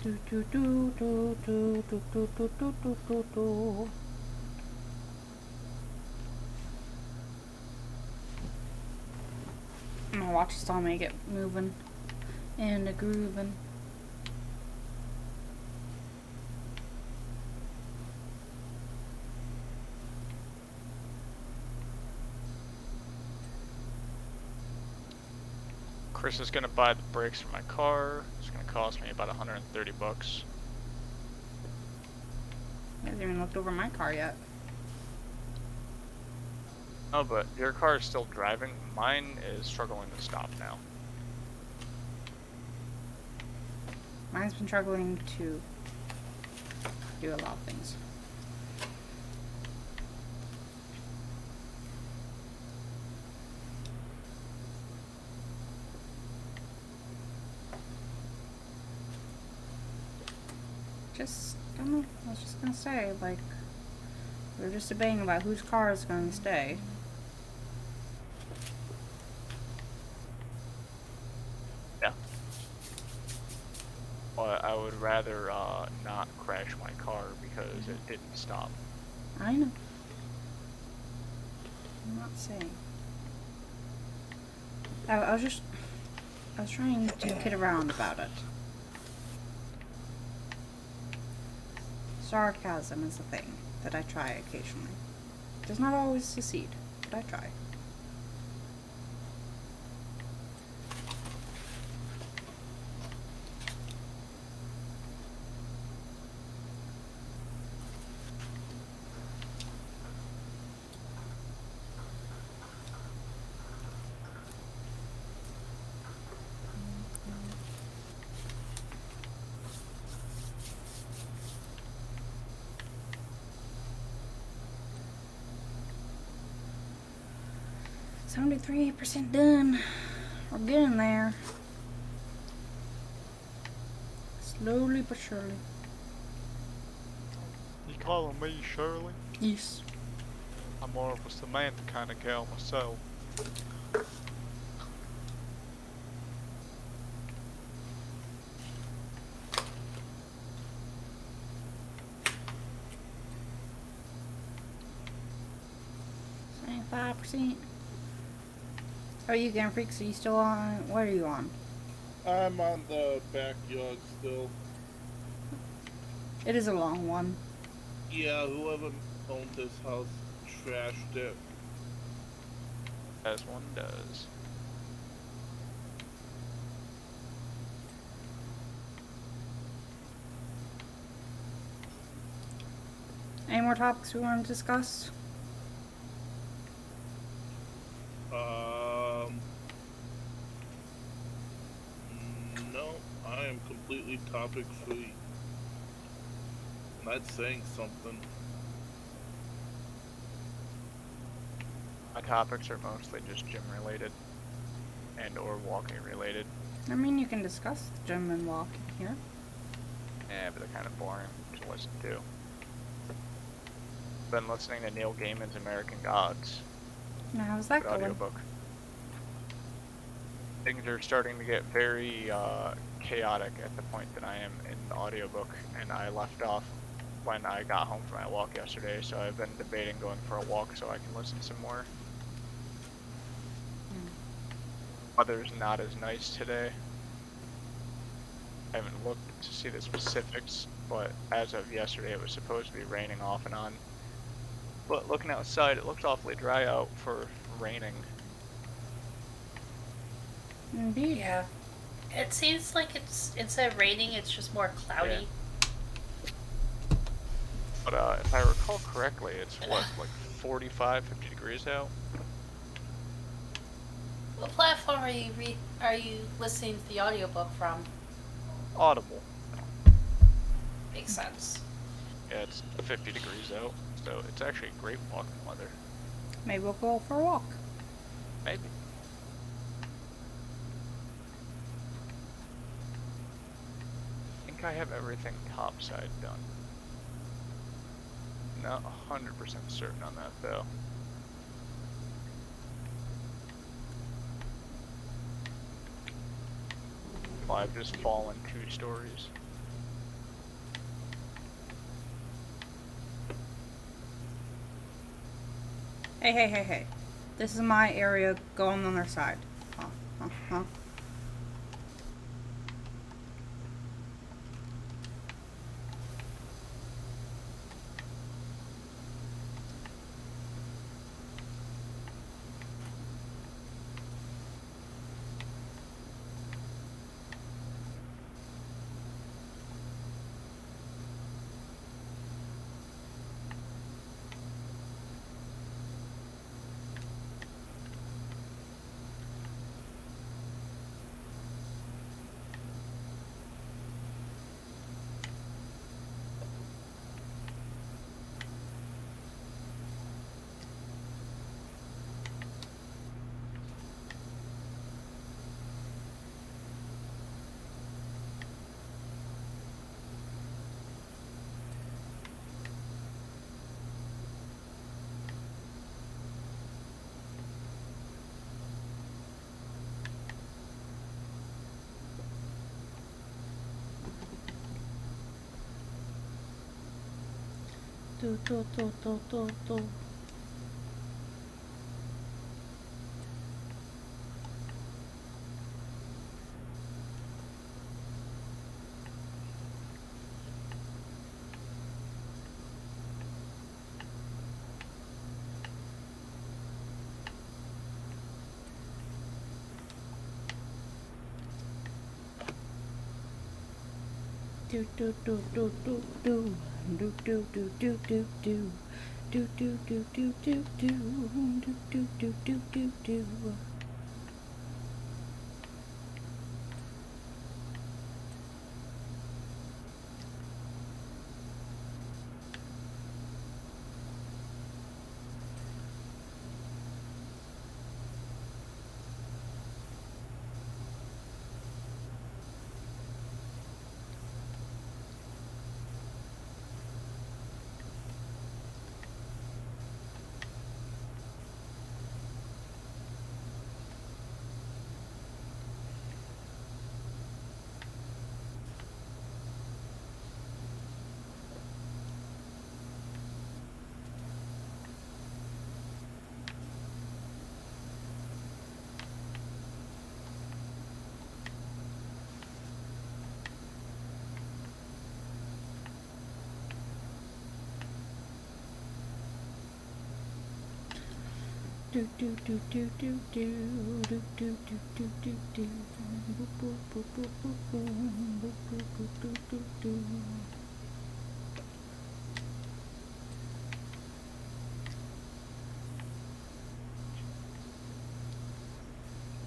S1: Do do do do do do do do do do do do. My watch is telling me to get moving and a grooving.
S4: Chris is gonna buy the brakes for my car. It's gonna cost me about 130 bucks.
S1: I haven't even looked over my car yet.
S4: Oh, but your car is still driving. Mine is struggling to stop now.
S1: Mine's been struggling to do a lot of things. I don't know, I was just gonna say, like, we were just debating about whose car is gonna stay.
S4: Yeah. But I would rather not crash my car because it didn't stop.
S1: I know. I'm not saying. I was trying to kid around about it. Sarcasm is a thing that I try occasionally. It does not always succeed, but I try. $73% done. We're getting there. Slowly but surely.
S4: You calling me Shirley?
S1: Yes.
S4: I'm more of a Samantha kind of gal myself.
S1: $75%. How are you, Game Freaks? Are you still on? What are you on?
S3: I'm on the backyard still.
S1: It is a long one.
S3: Yeah, whoever owned this house trashed it.
S4: As one does.
S1: Any more topics we want to discuss?
S3: No, I am completely topic free. And that's saying something.
S4: My topics are mostly just gym related and or walking related.
S1: I mean, you can discuss the gym and walking here.
S4: Yeah, but they're kind of boring to listen to. Been listening to Neil Gaiman's American Gods.
S1: Now, how's that
S4: Good
S1: going?
S4: audiobook. Things are starting to get very chaotic at the point that I am in the audiobook, and I left off when I got home from my walk yesterday, so I've been debating going for a walk so I can listen some more. Weather's not as nice today. I haven't looked to see the specifics, but as of yesterday it was supposed to be raining off and on. But looking outside, it looks awfully dry out for raining.
S1: Indeed.
S2: Yeah. It seems like it's instead of raining, it's just more cloudy.
S4: Yeah. But if I recall correctly, it's what, like 45, 50 degrees out?
S2: What platform are you listening to the audiobook from?
S4: Audible.
S2: Makes sense.
S4: Yeah, it's 50 degrees out, so it's actually great walking weather.
S1: Maybe we'll go for a walk.
S4: Maybe. I think I have everything topside done. Not 100% certain on that, though. Well, I've just fallen 2 stories.
S1: Hey. This is my area. Go on the other side. Huh. Do.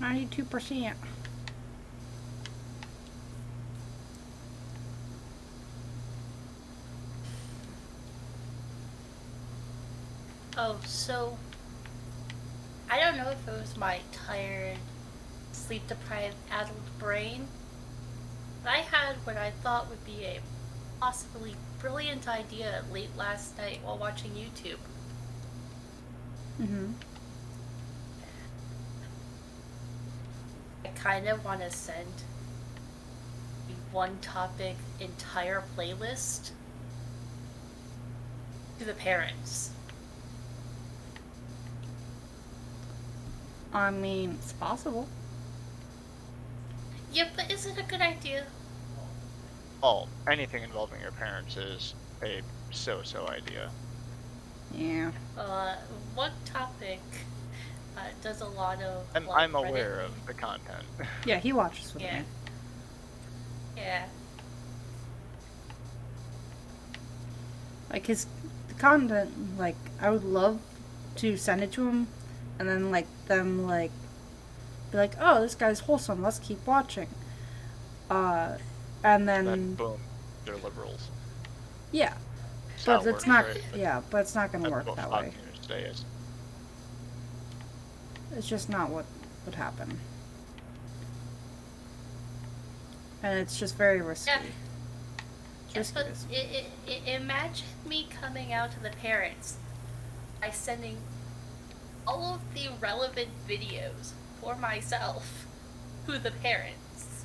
S1: 92%.
S2: Oh, so I don't know if it was my tired, sleep-deprived adult brain, but I had what I thought would be a possibly brilliant idea late last night while watching YouTube. I kind of want to send the one topic entire playlist to the parents.
S1: I mean, it's possible.
S2: Yeah, but is it a good idea?
S4: Oh, anything involving your parents is a so-so idea.
S1: Yeah.
S2: One topic does a lot of.
S4: And I'm aware of the content.
S1: Yeah, he watches with
S2: Yeah.
S1: me.
S2: Yeah.
S1: Like the content, like I would love to send it to him, and then like them like be like, oh, this guy's wholesome. Let's keep watching. And then
S4: boom, they're liberals.
S1: Yeah,
S4: That's
S1: but
S4: how it
S1: it's
S4: works,
S1: not.
S4: right?
S1: Yeah, but it's not gonna
S4: That's
S1: work
S4: what
S1: that
S4: Fox
S1: way.
S4: News today is.
S1: It's just not what would happen, and it's just very risky.
S2: Yeah.
S1: It's
S2: But
S1: risky.
S2: imagine me coming out to the parents by sending all of the relevant videos for myself to the parents.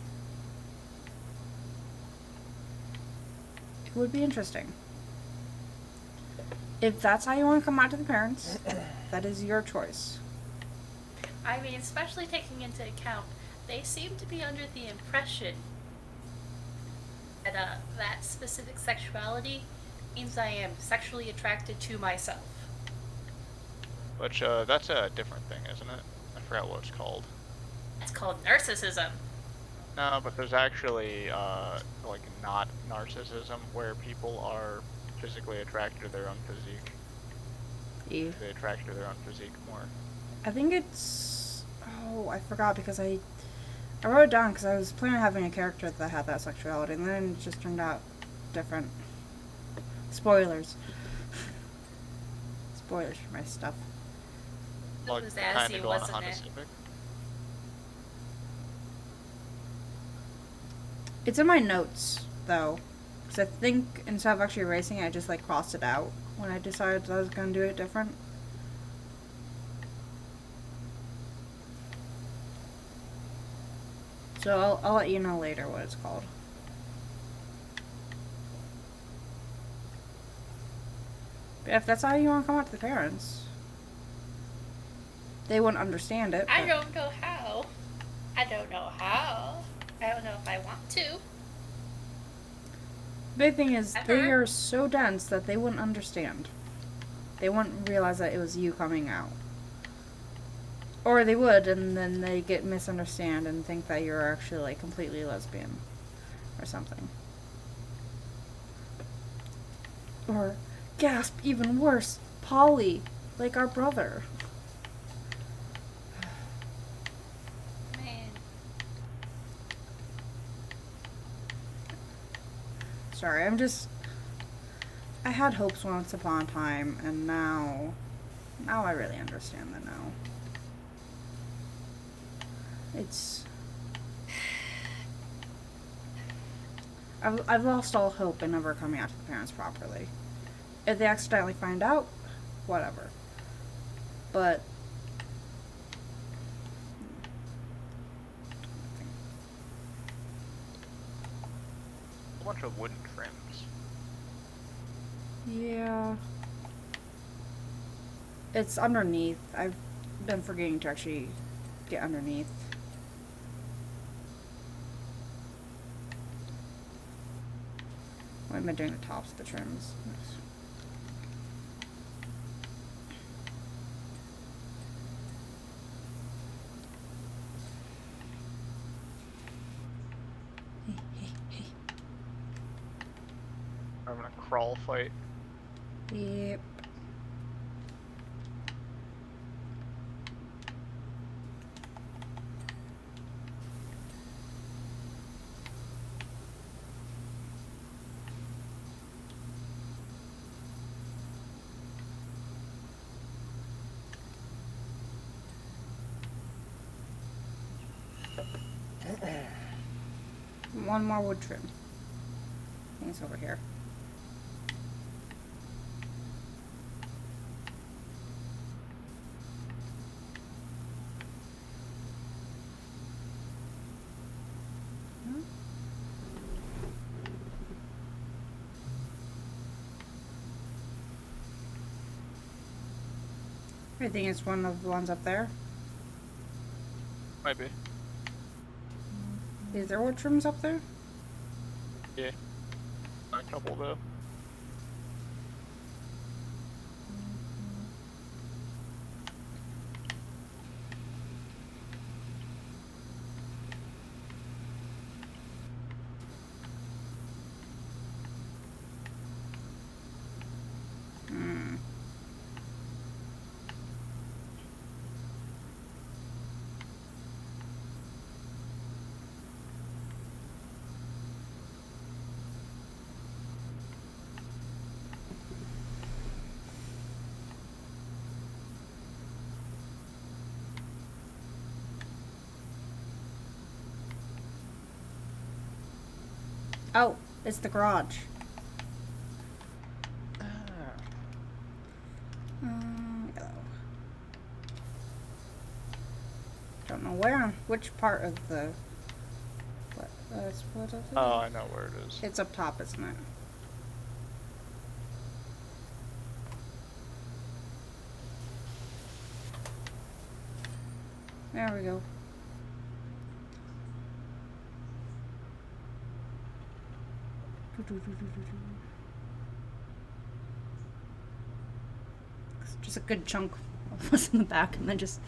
S1: It would be interesting. If that's how you want to come out to the parents, that is your choice.
S2: I mean, especially taking into account, they seem to be under the impression that that specific sexuality means I am sexually attracted to myself.
S4: Which, that's a different thing, isn't it? I forgot what it's called.
S2: It's called narcissism.
S4: No, but there's actually, like, not narcissism, where people are physically attracted to their own physique.
S1: Eve.
S4: They attract to their own physique more.
S1: I think it's. Oh, I forgot because I wrote it down because I was planning on having a character that had that sexuality, and then it just turned out different. Spoilers. Spoilers for my stuff.
S2: It
S4: Like,
S2: was
S4: kind
S2: assy,
S4: of go on a
S2: wasn't
S4: Honda
S2: it?
S4: Civic.
S1: It's in my notes, though. Because I think instead of actually erasing it, I just, like, crossed it out when I decided I was going to do it different. So I'll let you know later what it's called. But if that's how you want to come out to the parents, they wouldn't understand it.
S2: I
S1: but-
S2: don't know how. I don't know how. I don't know if I want to.
S1: Big thing is, they
S2: Ever.
S1: are so dense that they wouldn't understand. They wouldn't realize that it was you coming out. Or they would, and then they get misunderstand and think that you're actually, like, completely lesbian. Or something. Or, gasp, even worse, poly, like our brother.
S2: Man.
S1: Sorry, I had hopes once upon a time, and now I really understand that now. I've lost all hope in ever coming out to the parents properly. If they accidentally find out, whatever. But
S4: A bunch of wooden trims.
S1: yeah, it's underneath. I've been forgetting to actually get underneath. I've been doing the tops of the trims.
S4: I'm gonna crawl fight.
S1: Yep. One more wood trim. I think it's over here. I think it's one of the ones up there.
S4: Might be.
S1: Is there wood trims up there?
S4: Yeah. A couple though.
S1: Oh, it's the garage. Yellow. Don't know where, which part of the... What is it?
S4: Oh, I know where it is.
S1: It's up top, isn't it? There we go. It's just a good chunk of what's in the back, and then just...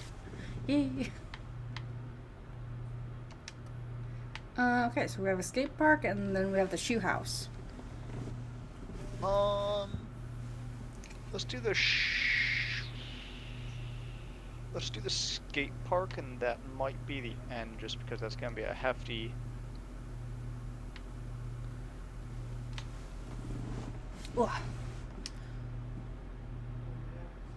S1: Yay. Okay, so we have a skate park, and then we have the shoe house.
S4: Let's do the let's do the skate park, and that might be the end, just because that's gonna be a hefty.
S1: Ugh.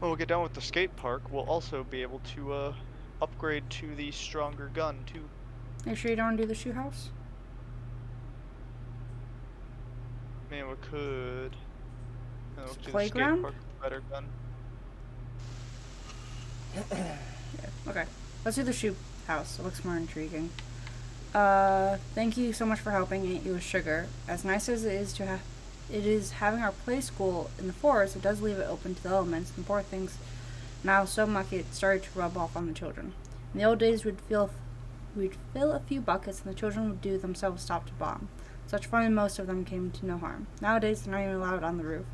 S4: When we get done with the skate park, we'll also be able to upgrade to the stronger gun too.
S1: Are you sure you don't want to do the shoe house?
S4: I mean, we could. Let's do
S1: Playground?
S4: The skate park with a better gun.
S1: Yeah. Okay. Let's do the shoe house. It looks more intriguing. Thank you so much for helping Ain't You with Sugar. As nice as it is having our play school in the forest, it does leave it open to the elements, and poor things now so mucky it started to rub off on the children. In the old days, we'd fill a few buckets and the children would do themselves top to bottom. Such fun, and most of them came to no harm. Nowadays, they're not even allowed on the roof.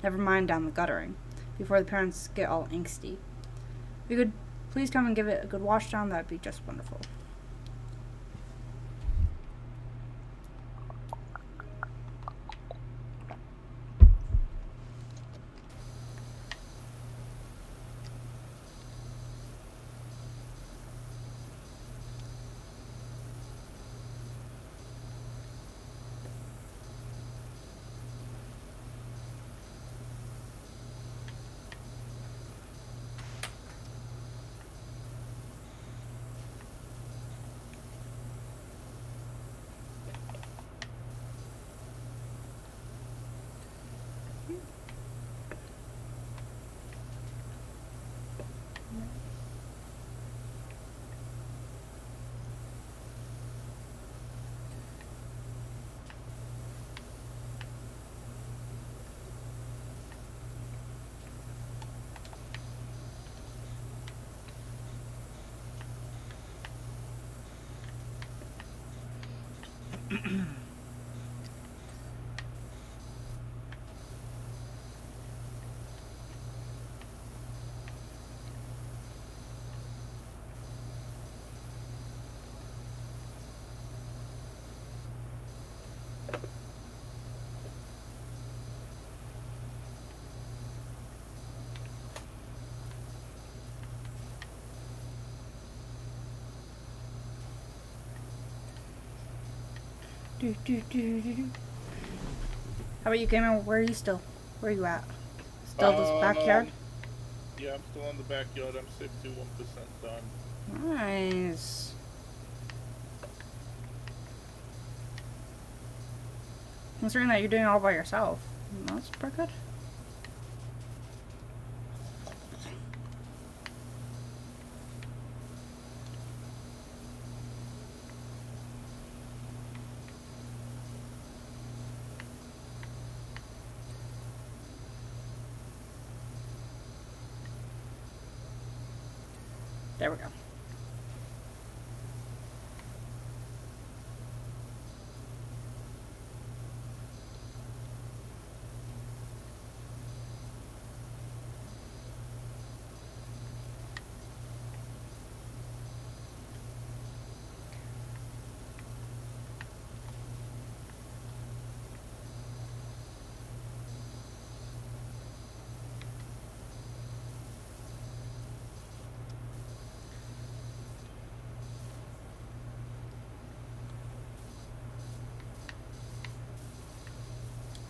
S1: Never mind down the guttering, before the parents get all angsty. If you could please come and give it a good wash down, that'd be just wonderful. How about you, Gamer? Where are you still? Where are you at? Still this backyard?
S3: Yeah, I'm still in the backyard. I'm 61% done.
S1: Nice. Considering that you're doing it all by yourself. That's pretty good. There we go.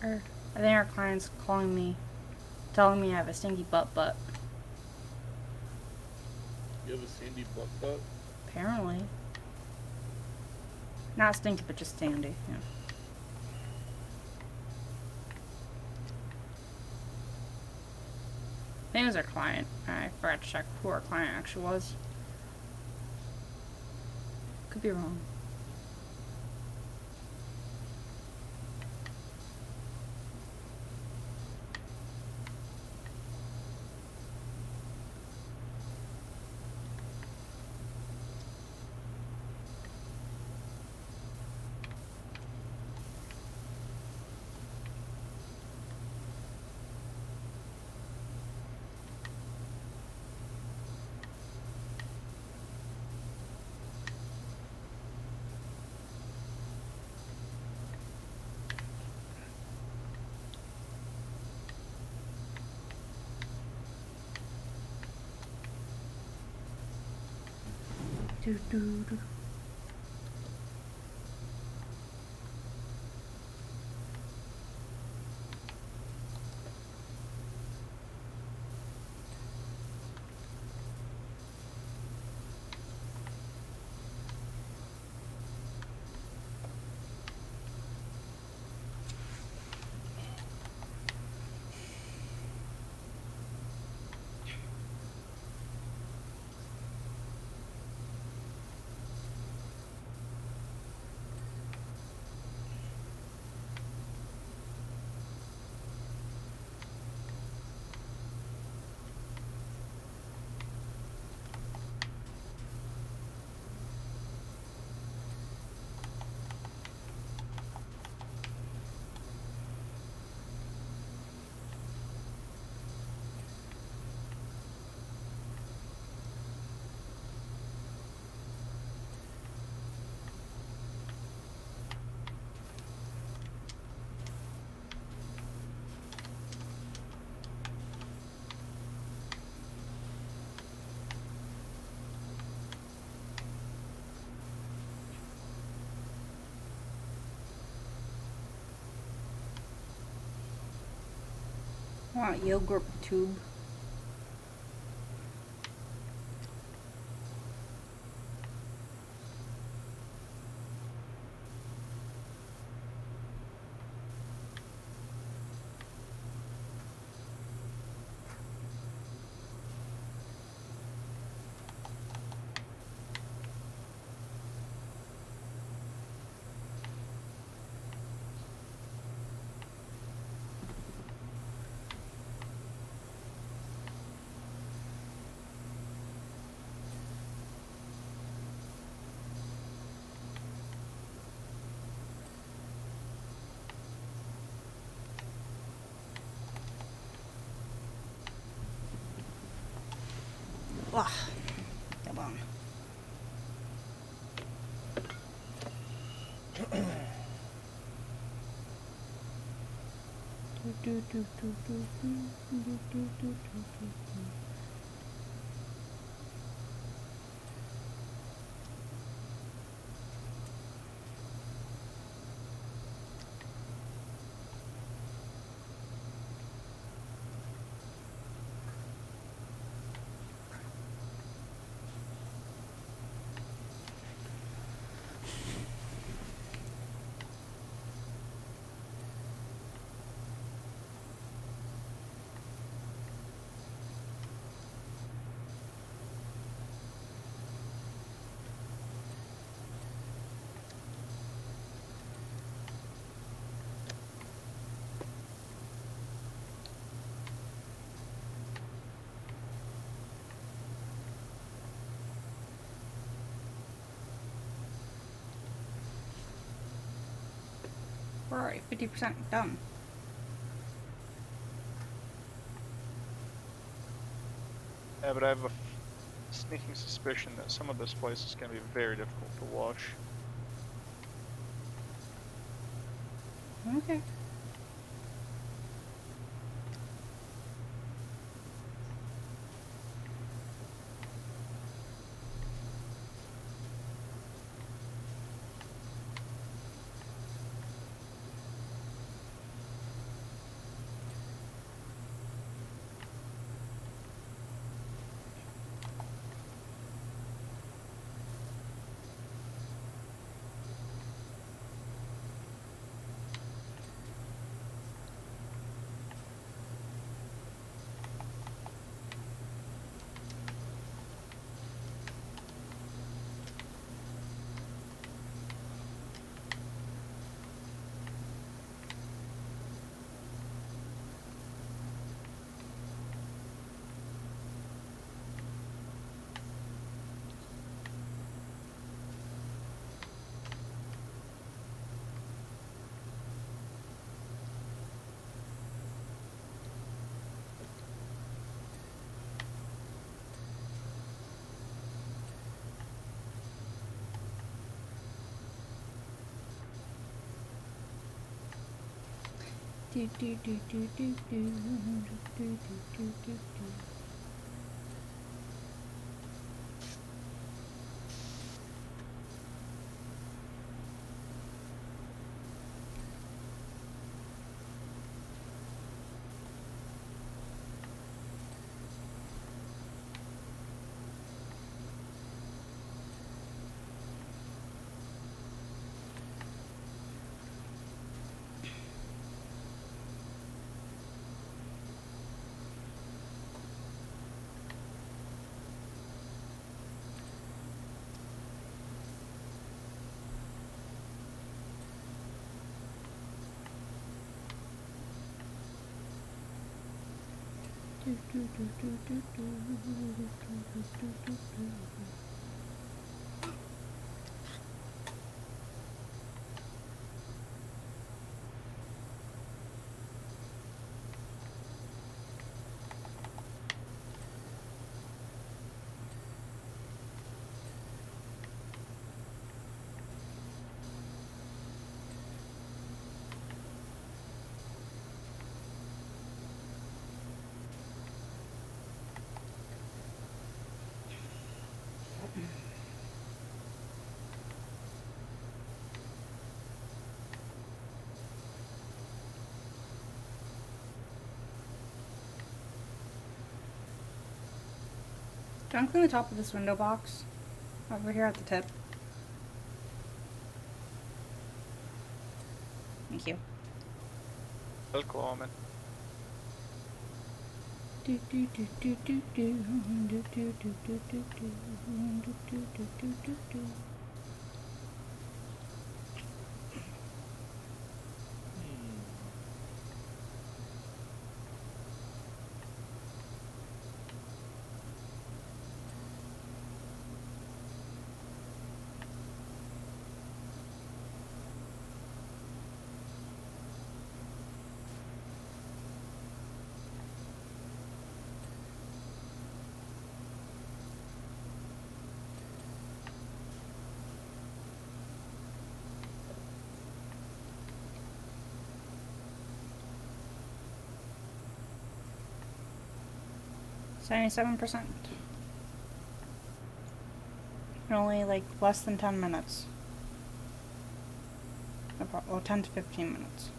S1: I think our client's calling me, telling me I have a stinky butt.
S3: You have a sandy butt?
S1: Apparently. Not stinky, but just sandy. Yeah. I think it was our client. I forgot to check who our client actually was. Could be wrong. Do, do, do. Want yogurt tube. Ugh. Come on. We're already 50% done.
S4: Yeah, but I have a sneaking suspicion that some of this place is going to be very difficult to wash.
S1: Okay. Do, do, do, do, do, do, do, do, do, do, do. Can I clean the top of this window box? Over here at the tip. Thank you.
S4: Willkommen.
S1: Do do do do do do do do do do do do do do do do. 77%. In only like less than 10 minutes. Well, 10 to 15 minutes.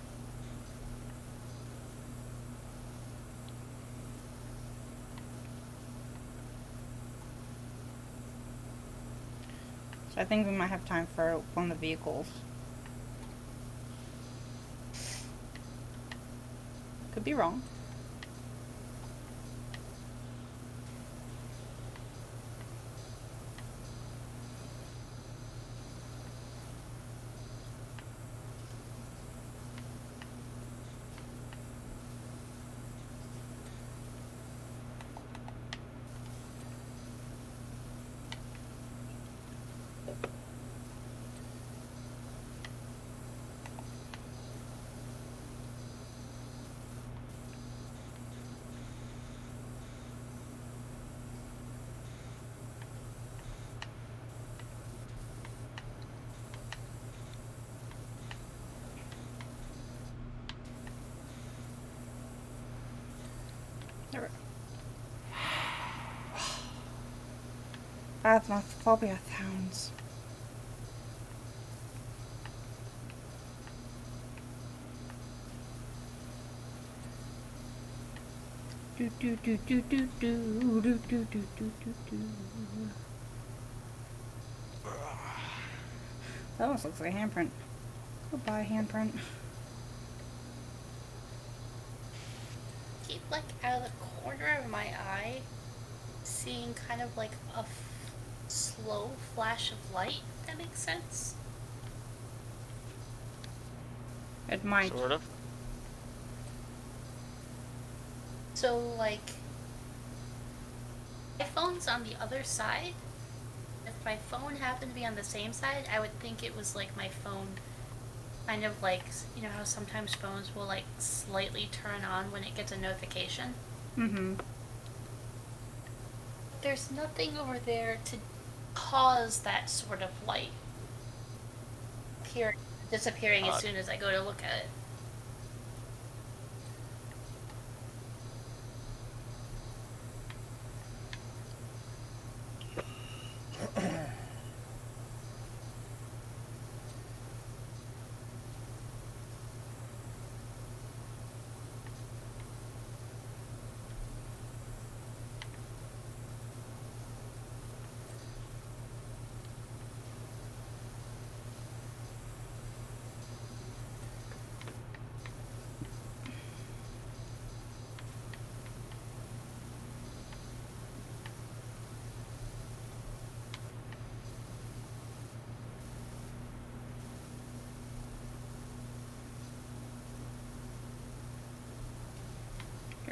S1: So I think we might have time for one of the vehicles. Could be wrong. Phobia sounds. Do do do do do do do do do do do. That almost looks like a handprint. Goodbye, handprint.
S2: Keep like out of the corner of my eye, seeing kind of like a slow flash of light, if that makes sense.
S1: It might.
S4: Sort of.
S2: So like, my phone's on the other side. If my phone happened to be on the same side, I would think it was like my phone kind of like, you know how sometimes phones will like slightly turn on when it gets a notification?
S1: Mm-hmm.
S2: There's nothing over there to cause that sort of light disappearing as soon as I go to look at it.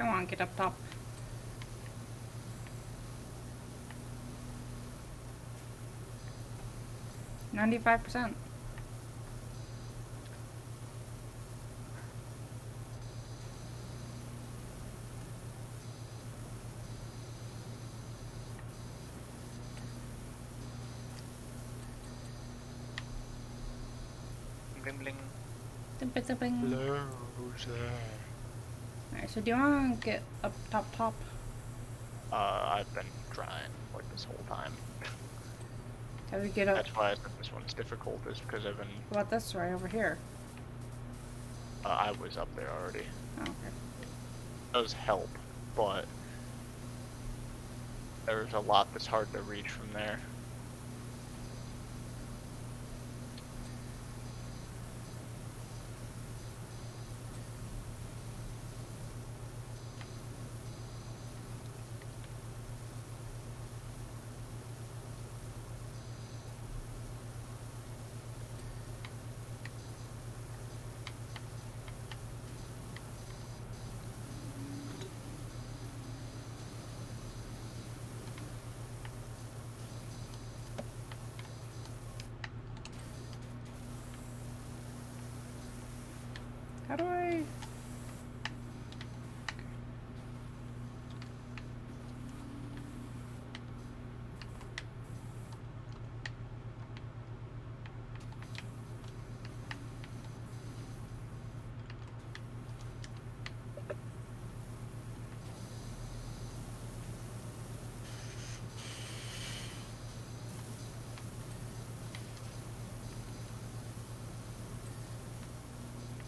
S1: Come on, get up top. $95%.
S4: Bling bling.
S1: Alright, so do you want to get up top?
S4: I've been trying like this whole time.
S1: How do we get up?
S4: That's why I think this one's difficult, is because I've been.
S1: What about this right over here?
S4: I was up there already.
S1: Oh, okay.
S4: Does help, but there's a lot that's hard to reach from there.
S1: How do I...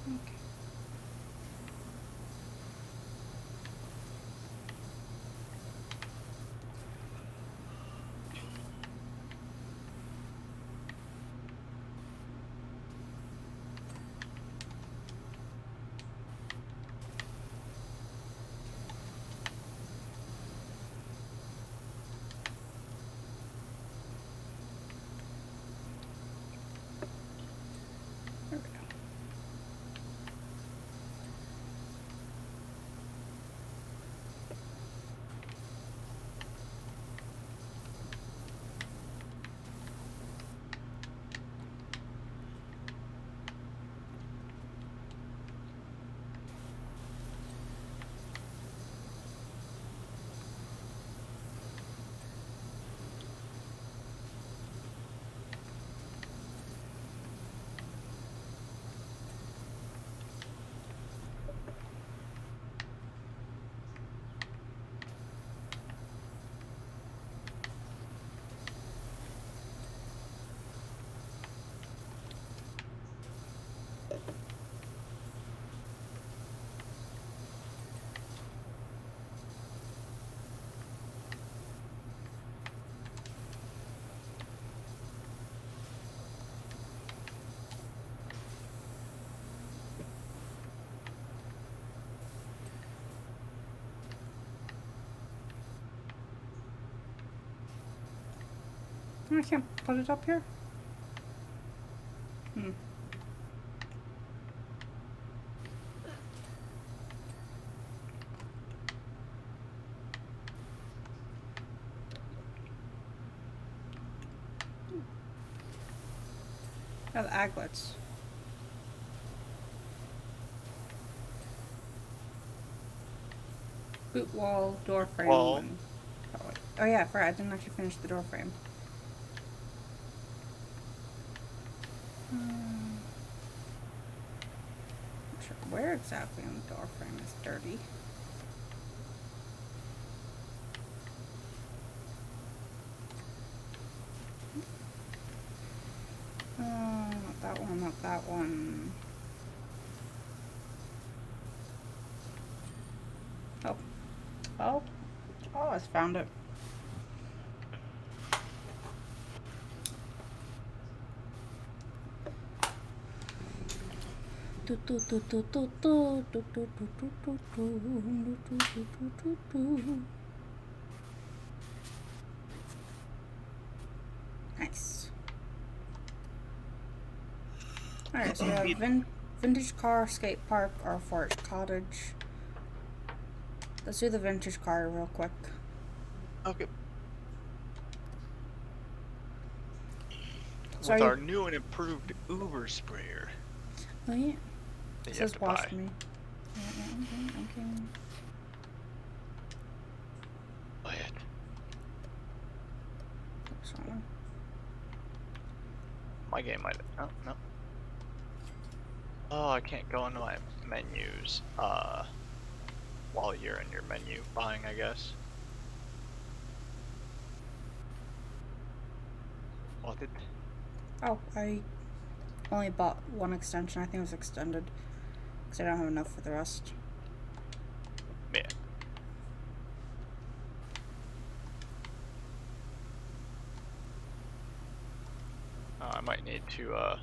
S1: Okay. There we go. I can't put it up here? Hmm. Oh, the aglets. Boot wall, door frame.
S4: Wall.
S1: And... Oh yeah, I forgot. I didn't actually finish the door frame. Not sure where exactly on the door frame is dirty. Not that one, not that one. Oh. Oh. Oh, I just found it. Nice. Alright, so we have vintage car, skate park, or forest cottage. Let's do the vintage car real quick.
S4: Okay.
S1: So
S4: With our new and improved Uber sprayer.
S1: Oh yeah.
S4: That
S1: It
S4: you have
S1: says
S4: to
S1: wash
S4: buy.
S1: me. Okay.
S4: Buy it.
S1: Oops, wrong one.
S4: My game might. Oh no. Oh, I can't go into my menus. While you're in your menu buying, I guess. What did?
S1: Oh, I only bought one extension. I think it was extended. Because I don't have enough for the rest.
S4: Yeah. I might need to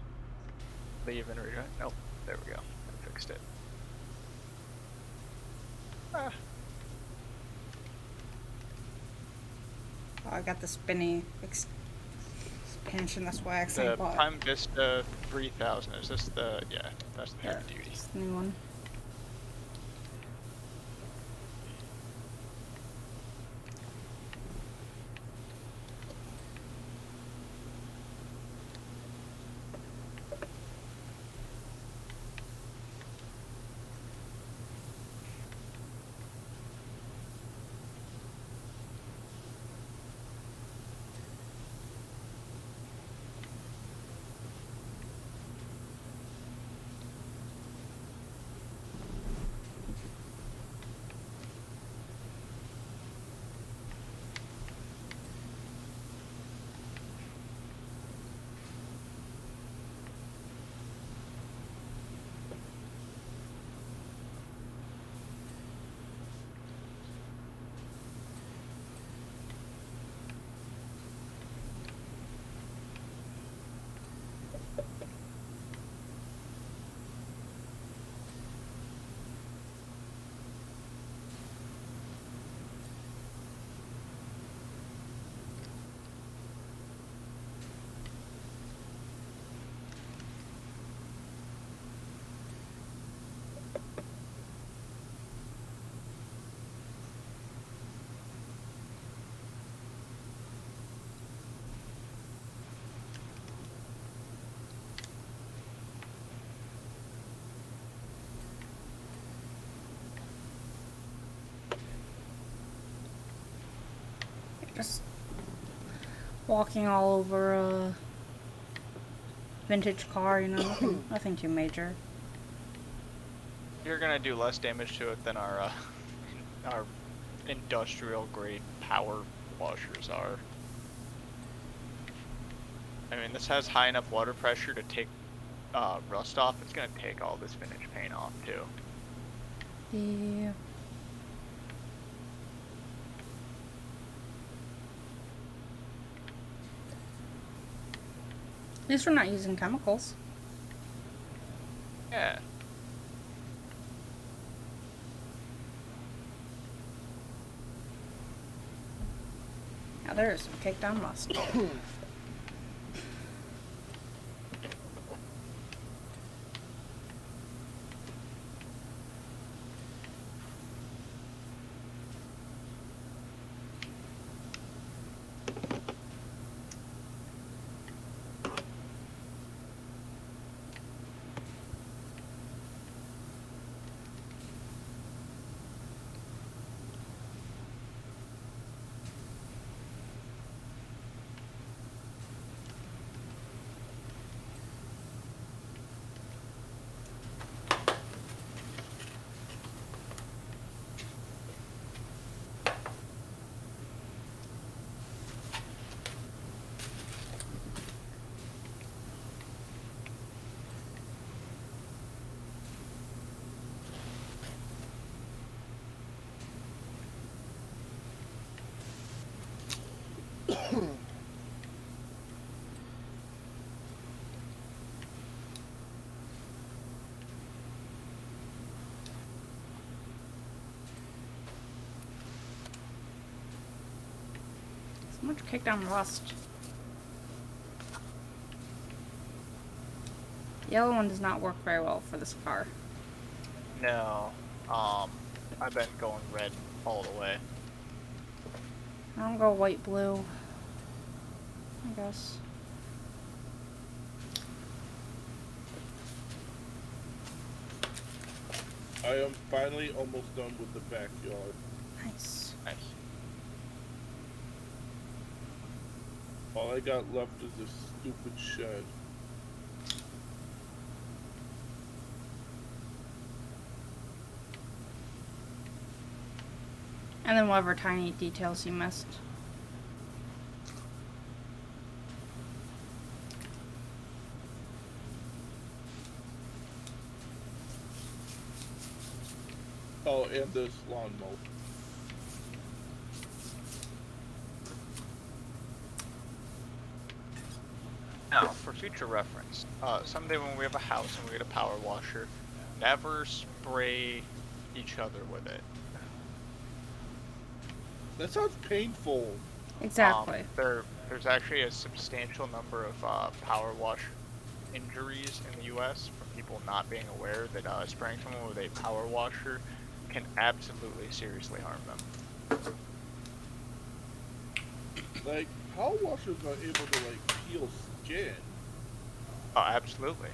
S4: leave and rejoin. Nope. There we go. I fixed it. Ah.
S1: Oh, I got the spinny expansion. That's why I
S4: The
S1: accidentally bought
S4: Prime Vista 3000. Is this the? Yeah, that's the heavy duty.
S1: it's the new one. Just walking all over a vintage car, you know, nothing too major.
S4: You're gonna do less damage to it than our our industrial grade power washers are. I mean, this has high enough water pressure to take rust off. It's gonna take all this vintage paint off too.
S1: Yeah. At least we're not using chemicals.
S4: Yeah.
S1: Now there is some cake down rust. So much cake down rust. Yellow one does not work very well for this car.
S4: No. I've been going red all the way.
S1: I'll go white blue, I guess.
S3: I am finally almost done with the backyard.
S1: Nice.
S4: Nice.
S3: All I got left is this stupid shed.
S1: And then whatever tiny details you missed.
S3: Oh, and this lawn mower.
S4: Now, for future reference, someday when we have a house and we get a power washer, never spray each other with it.
S3: That sounds painful.
S1: Exactly.
S4: There's actually a substantial number of power wash injuries in the U.S. from people not being aware that spraying someone with a power washer can absolutely seriously harm them.
S3: Like, power washers are able to, like, peel skin.
S4: Oh, absolutely.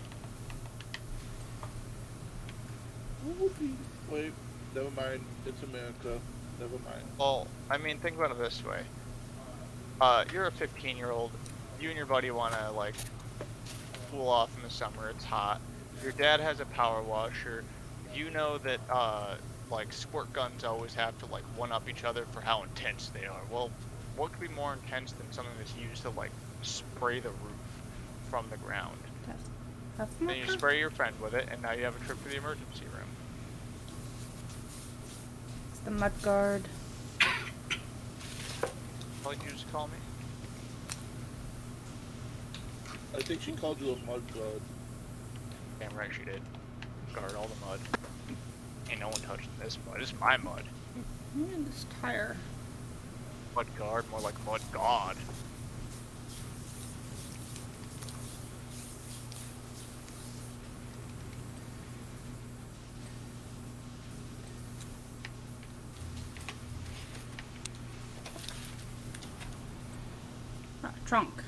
S3: What would be... Wait, never mind. It's America. Never mind.
S4: Well, I mean, think about it this way. You're a 15-year-old. You and your buddy want to, like, cool off in the summer. It's hot. Your dad has a power washer. You know that, like, squirt guns always have to, like, one-up each other for how intense they are. Well, what could be more intense than something that's used to, like, spray the roof from the ground?
S1: That's
S4: Then you spray your friend with it, and now you have a trip to the emergency room.
S1: It's the mud guard.
S4: What did you just call me?
S3: I think she called you a mud guard.
S4: Damn right she did. Guard all the mud. Ain't no one touching this mud. It's my mud.
S1: This tire.
S4: Mud guard, more like mud god.
S1: Trunk.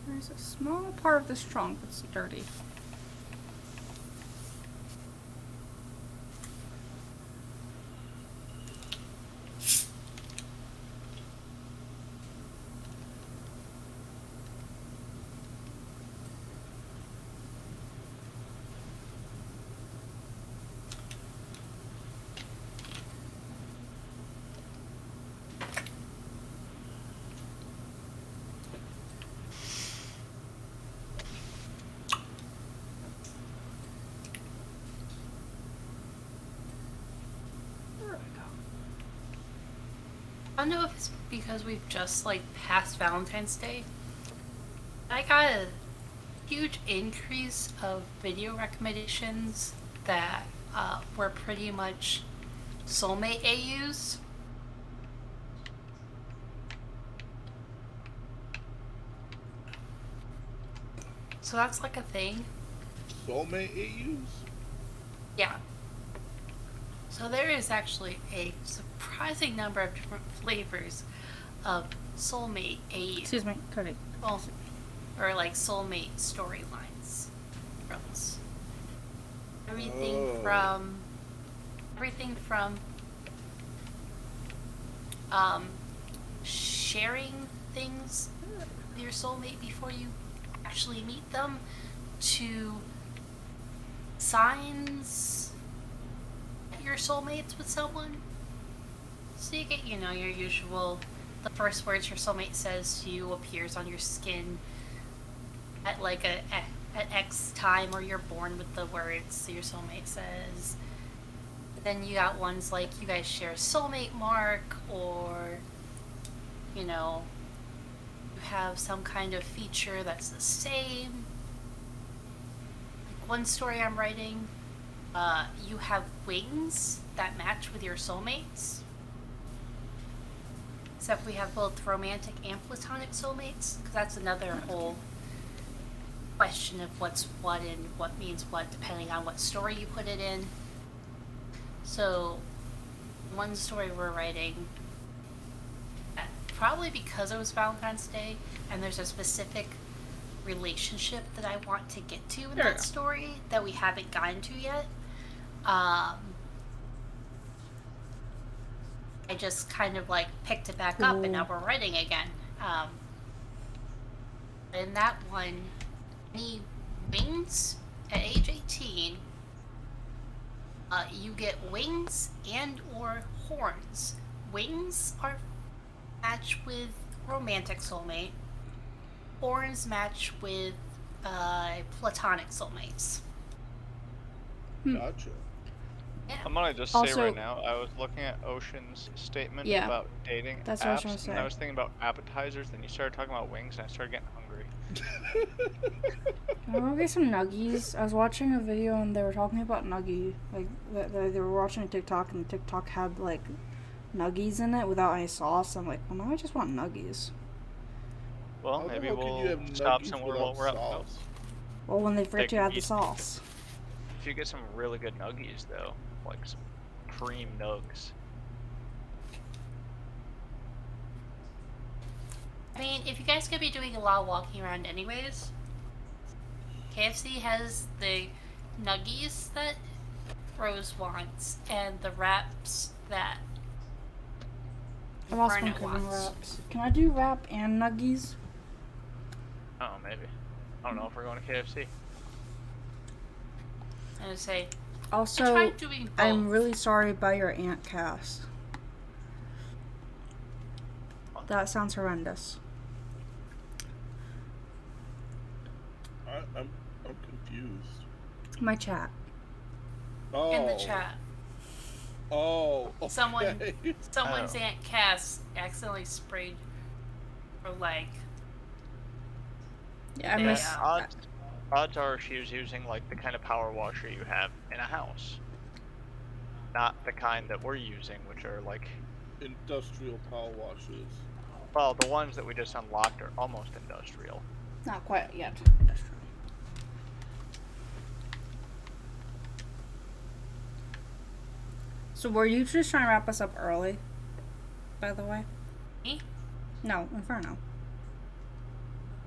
S1: There's a small part of this trunk that's dirty.
S2: I don't know if it's because we've just like passed Valentine's Day. I got a huge increase of video recommendations that were pretty much soulmate AUs. So that's like a thing.
S3: Soulmate AUs?
S2: Yeah. So there is actually a surprising number of different flavors of soulmate AU.
S1: Excuse me, Cody.
S2: Well, or like soulmate storylines. Everything from sharing things with your soulmate before you actually meet them to signs that you're soulmates with someone. So you get, your usual, the first words your soulmate says to you appears on your skin at like at X time, or you're born with the words your soulmate says. Then you got ones like you guys share a soulmate mark, or you you have some kind of feature that's the same. Like one story I'm writing, you have wings that match with your soulmates. Except we have both romantic and platonic soulmates, because that's another whole question of what's what and what means what, depending on what story you put it in. So, one story we're writing, probably because it was Valentine's Day, and there's a specific relationship that I want to get to in that story that we haven't gotten to yet. I just kind of like picked it back up and now we're writing again. In that one, any wings at age 18, you get wings and or horns. Wings are match with romantic soulmate. Horns match with platonic soulmates.
S3: Gotcha.
S2: Yeah.
S4: I'm gonna just say right now, I was looking at Ocean's statement about dating
S1: that's
S4: apps,
S1: what I was trying to say.
S4: and I was thinking about appetizers, then you started talking about wings, and I started getting hungry.
S1: I want to get some nuggies. I was watching a video and they were talking about nuggie. Like, they were watching a TikTok and the TikTok had, like, nuggies in it without any sauce. I'm like, well, now I just want nuggies.
S4: Well, maybe we'll stop somewhere while we're out.
S1: Well, when they forget to add the sauce.
S4: If you get some really good nuggies, though, like some cream nugs.
S2: I mean, if you guys could be doing a lot of walking around anyways, KFC has the nuggies that Rose wants and the wraps that
S1: I've also been
S2: Infurno
S1: cooking
S2: wants.
S1: wraps. Can I do wrap and nuggies?
S4: Oh, maybe. I don't know if we're going to KFC.
S2: I would say,
S1: Also,
S2: try doing both.
S1: I'm really sorry about your aunt Cass. That sounds horrendous.
S3: I'm confused.
S1: My chat.
S3: Oh.
S2: In the chat.
S3: Oh. Okay.
S2: Someone's Aunt Cass accidentally sprayed her leg.
S1: Yeah, I miss.
S4: Odds are she was using like the kind of power washer you have in a house, not the kind that we're using, which are like
S3: industrial power washers.
S4: Well, the ones that we just unlocked are almost industrial.
S1: Not quite yet. Industrial. So were you just trying to wrap us up early? By the way.
S2: Me?
S1: No, Inferno.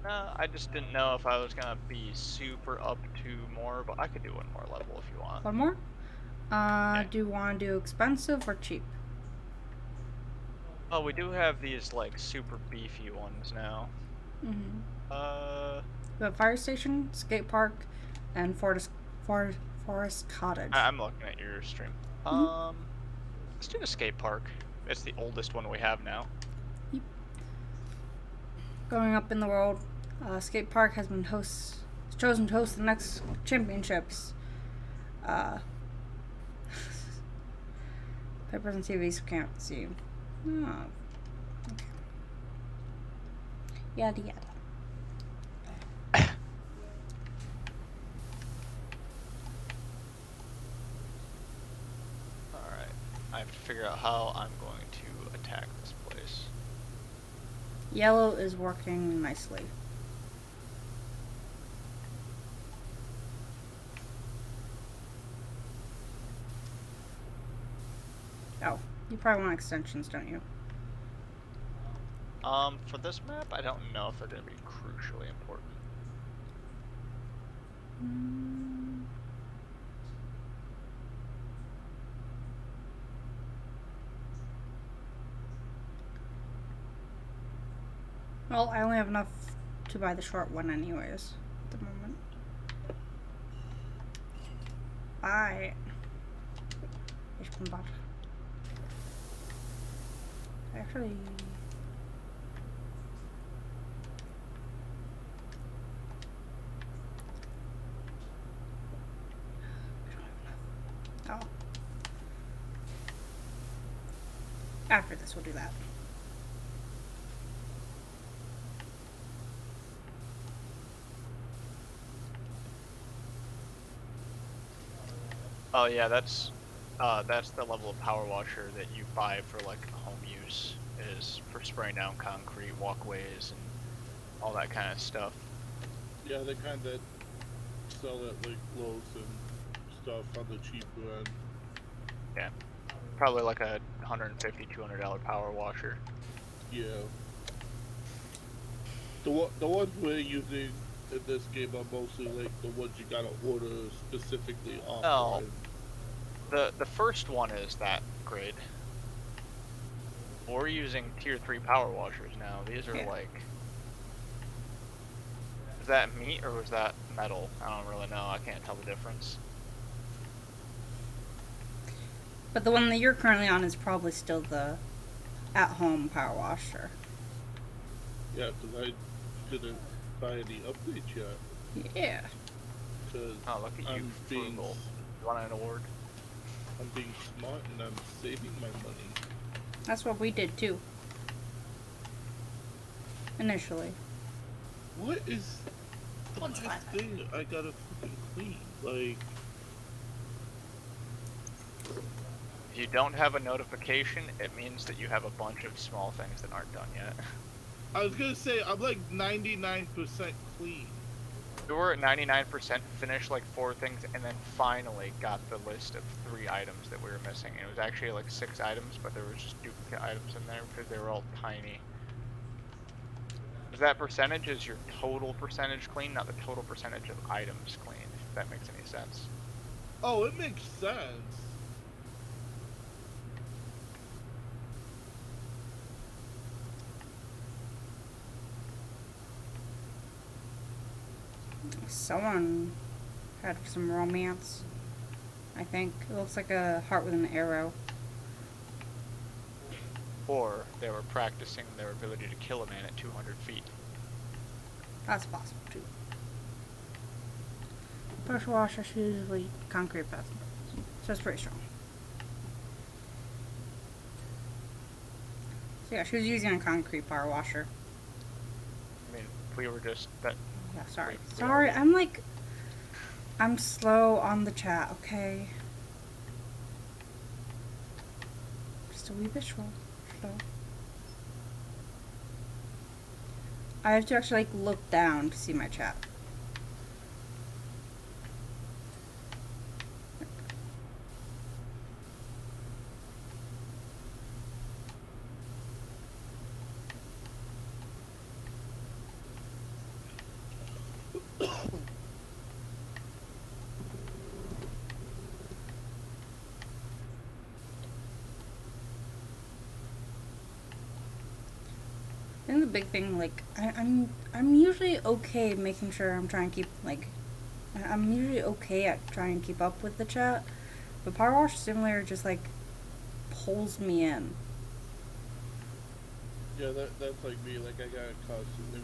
S4: No, I just didn't know if I was gonna be super up to more, but I could do one more level if you want.
S1: One more? Do you want to do expensive or cheap?
S4: Oh, we do have these like super beefy ones now.
S1: Mm-hmm. We have Fire Station, Skate Park, and Forest Cottage.
S4: I'm looking at your stream. Let's do the skate park. It's the oldest one we have now.
S1: Yep. Going up in the world, Skate Park has been chosen to host the next championships. Papers and TVs can't see. Oh. Okay. Yada yada.
S4: Alright, I have to figure out how I'm going to attack this place.
S1: Yellow is working nicely. Oh, you probably want extensions, don't you?
S4: For this map, I don't know if they're going to be crucially important.
S1: Well, I only have enough to buy the short one anyways, at the moment. Bye. Ich bin bad. Actually... Oh. After this, we'll do that.
S4: Oh yeah, that's the level of power washer that you buy for like home use, is for spraying down concrete, walkways, and all that kind of stuff.
S3: Yeah, they kind of sell at like Lowe's and stuff on the cheaper end.
S4: Yeah, probably like a $150, $200 power washer.
S3: Yeah. The ones we're using in this game are mostly like the ones you gotta order specifically
S4: Oh,
S3: offline.
S4: the first one is that grade. We're using tier 3 power washers now. These are like, is that meat or was that metal? I don't really know. I can't tell the difference.
S1: But the one that you're currently on is probably still the at-home power washer.
S3: Yeah, because I didn't buy any updates yet.
S1: Yeah.
S3: Because
S4: Oh, look at you, frugal. You want an award?
S3: I'm being smart and I'm saving my money.
S1: That's what we did too. Initially.
S3: What is the
S2: Once
S3: last
S2: upon a time.
S3: thing I gotta fucking clean? Like,
S4: If you don't have a notification, it means that you have a bunch of small things that aren't done yet.
S3: I was gonna say, I'm like 99% clean.
S4: We were at 99%, finished like 4 things, and then finally got the list of 3 items that we were missing. It was actually like 6 items, but there was just duplicate items in there because they were all tiny. Because that percentage is your total percentage clean, not the total percentage of items clean, if that makes any sense.
S3: Oh, it makes sense.
S1: Someone had some romance. I think it looks like a heart with an arrow.
S4: Or they were practicing their ability to kill a man at 200 feet.
S1: That's possible too. Pressure washer is usually concrete pads, so it's pretty strong. So yeah, she was using a concrete power washer.
S4: I mean, we were just that.
S1: Yeah, sorry.
S4: we
S1: Sorry,
S4: already-
S1: I'm slow on the chat, okay? Just a wee bit slow. I have to actually like look down to see my chat. I think the big thing, like, I'm usually okay making sure I'm trying to keep, like, I'm usually okay at trying to keep up with the chat, but Power Wash Simulator just, like, pulls me in.
S3: Yeah, that's like me. Like, I gotta constantly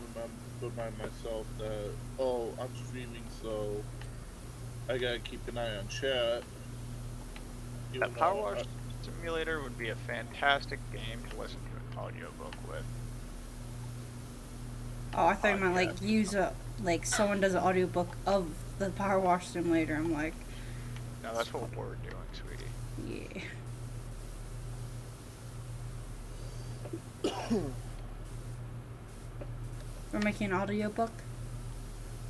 S3: remind myself that, oh, I'm streaming, so I gotta keep an eye on chat.
S4: That Powerwash Simulator would be a fantastic game to listen to an audiobook with.
S1: Oh, I thought you meant, like, use a, like, someone does an audiobook of the Power Wash Simulator. I'm like...
S4: No, that's what we're doing, sweetie.
S1: Yeah. We're making an audiobook?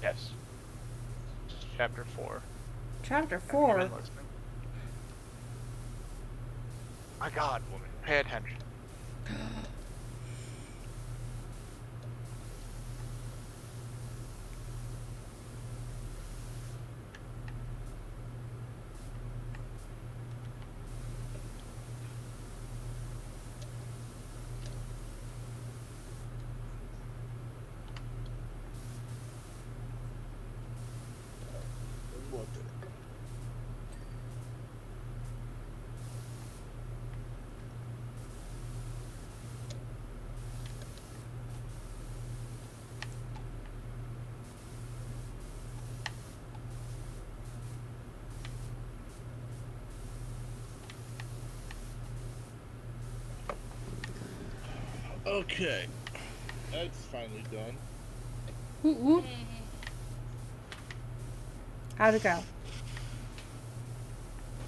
S4: Yes. Chapter 4.
S1: Chapter
S4: Have you
S1: 4?
S4: been listening? My God, woman, pay attention.
S3: Okay, that's finally done.
S1: Whoop, whoop. How'd it go?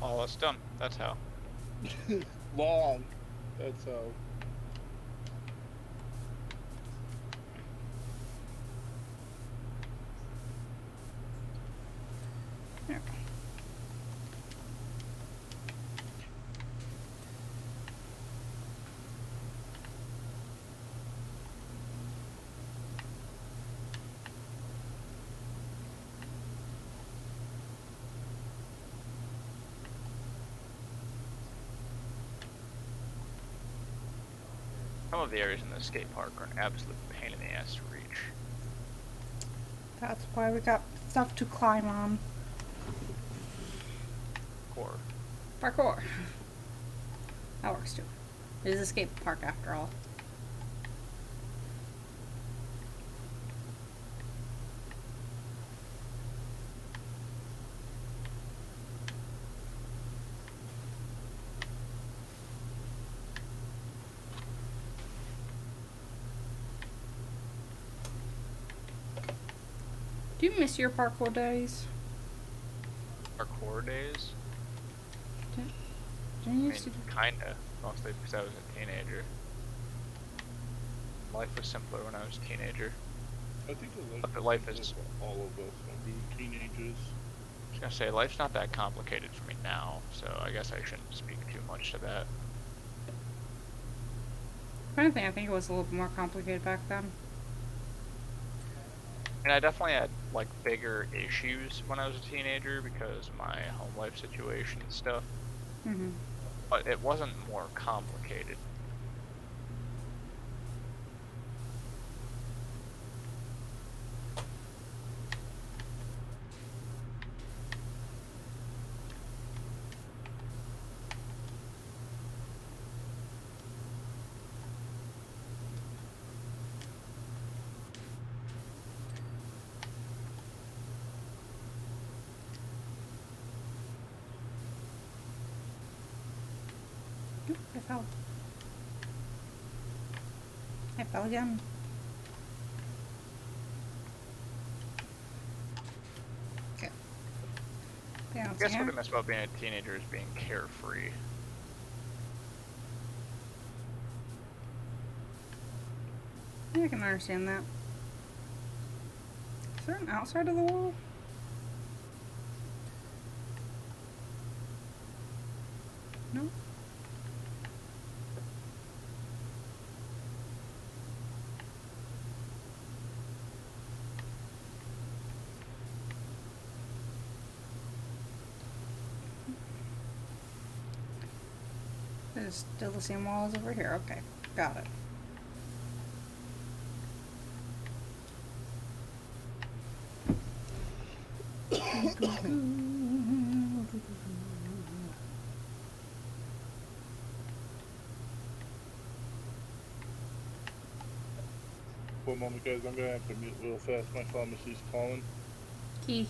S4: Oh, it's done. That's how.
S3: Long. That's how.
S1: There.
S4: Some of the areas in the skate park are an absolute pain in the ass to reach.
S1: That's why we got stuff to climb on.
S4: Or
S1: Parkour. That works too. It is a skate park after all. Do you miss your parkour days?
S4: parkour days.
S1: Do you used to do?
S4: Kinda. Mostly because I was a teenager. Life was simpler when I was a teenager.
S3: I think
S4: But life is...
S3: all of us when we were teenagers.
S4: I was gonna say, life's not that complicated for me now, so I guess I shouldn't speak too much to that.
S1: If anything, I think it was a little bit more complicated back then.
S4: And I definitely had, like, bigger issues when I was a teenager because of my home life situation and stuff.
S1: Mm-hmm.
S4: But it wasn't more complicated.
S1: Oop, I fell. I fell again. Okay.
S4: I guess what I miss about being a teenager is being carefree.
S1: Yeah, I can understand that. Is there an outside of the wall? No? There's still the same wall as over here. Okay, got it.
S3: One moment, guys. I'm gonna have to mute real fast. My pharmacy's calling.
S1: Key.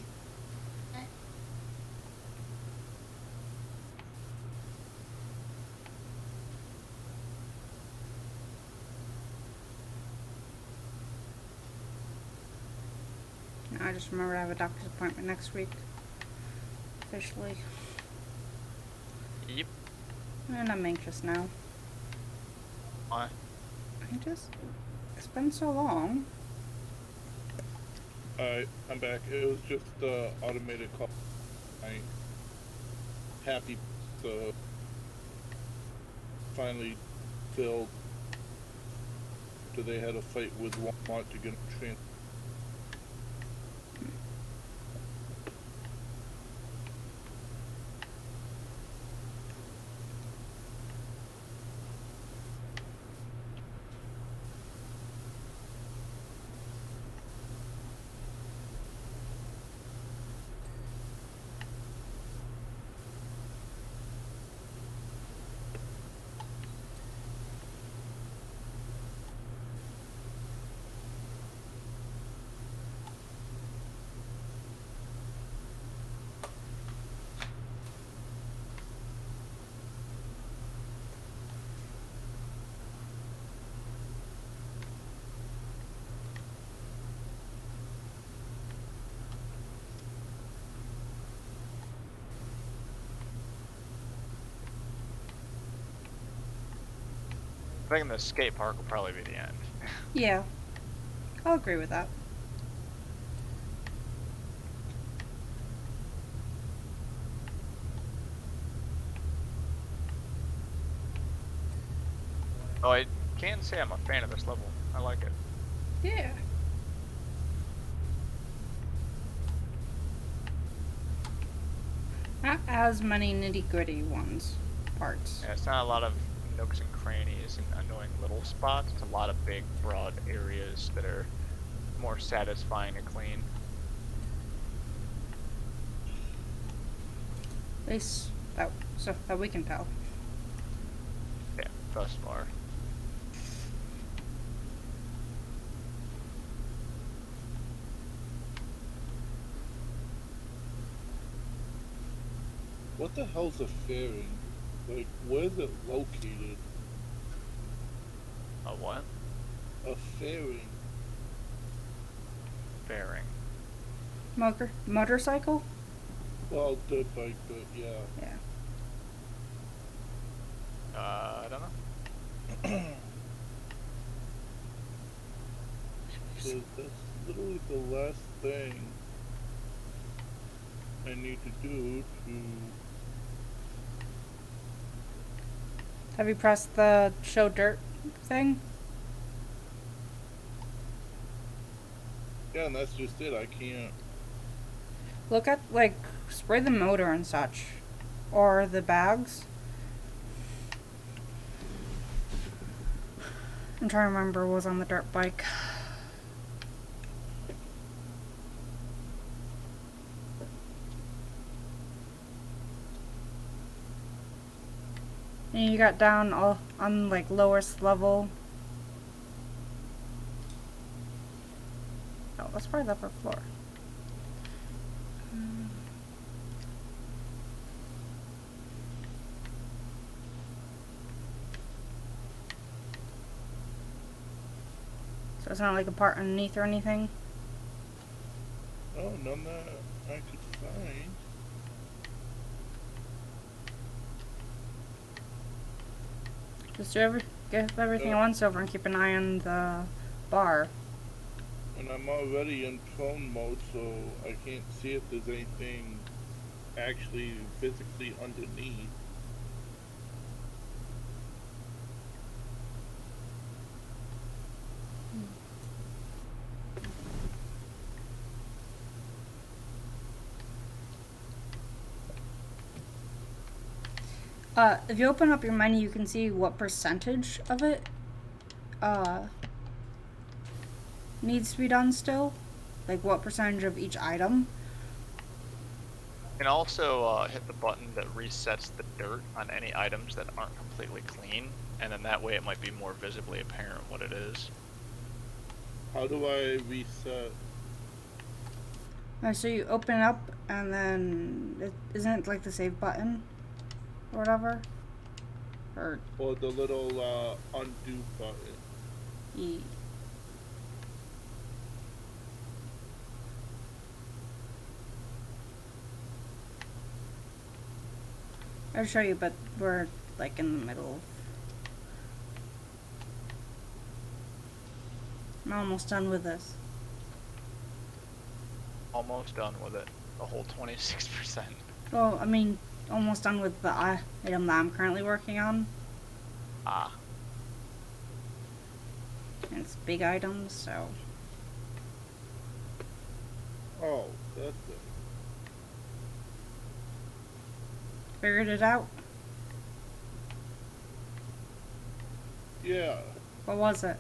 S1: I just remembered I have a doctor's appointment next week. Officially.
S4: Yep.
S1: And I'm anxious now.
S4: Why?
S1: It's been so long.
S3: Alright, I'm back. It was just automated call. I'm happy finally filled. So they had a fight with Walmart to get a train.
S4: thinking the skate park will probably be the end.
S1: Yeah. I'll agree with that.
S4: Oh, I can say I'm a fan of this level. I like it.
S1: Yeah. Not as many nitty-gritty parts.
S4: Yeah, it's not a lot of nooks and crannies and annoying little spots. It's a lot of big, broad areas that are more satisfying to clean.
S1: At least that we can tell.
S4: Yeah, thus far.
S3: What the hell's a fairing? Like, where's it located?
S4: A what?
S3: A fairing.
S4: Fairing.
S1: Motorcycle?
S3: Well, dirt bike, but yeah.
S1: Yeah.
S4: I don't know.
S3: So that's literally the last thing I need to do to...
S1: Have you pressed the show dirt thing?
S3: Yeah, and that's just it. I can't...
S1: Look at, like, spray the motor and such. Or the bags. I'm trying to remember what was on the dirt bike. And you got down all on, like, lowest level. Oh, let's probably the upper floor. So it's not like a part underneath or anything?
S3: Oh, none that I could find.
S1: Just give everything once over and keep an eye on the bar.
S3: And I'm already in prone mode, so I can't see if there's anything actually physically underneath.
S1: If you open up your menu, you can see what percentage of it needs to be done still. Like what percentage of each item.
S4: You can also hit the button that resets the dirt on any items that aren't completely clean, and then that way it might be more visibly apparent what it is.
S3: How do I reset?
S1: So you open it up and then isn't it like the save button or whatever? Or
S3: the little undo button.
S1: I'll show you, but we're like in the middle. I'm almost done with this.
S4: Almost done with it. The whole 26%.
S1: Well, I mean, almost done with the item that I'm currently working on.
S4: Ah.
S1: And it's big items, so.
S3: Oh, that's it.
S1: Figured it out.
S3: Yeah.
S1: What was it?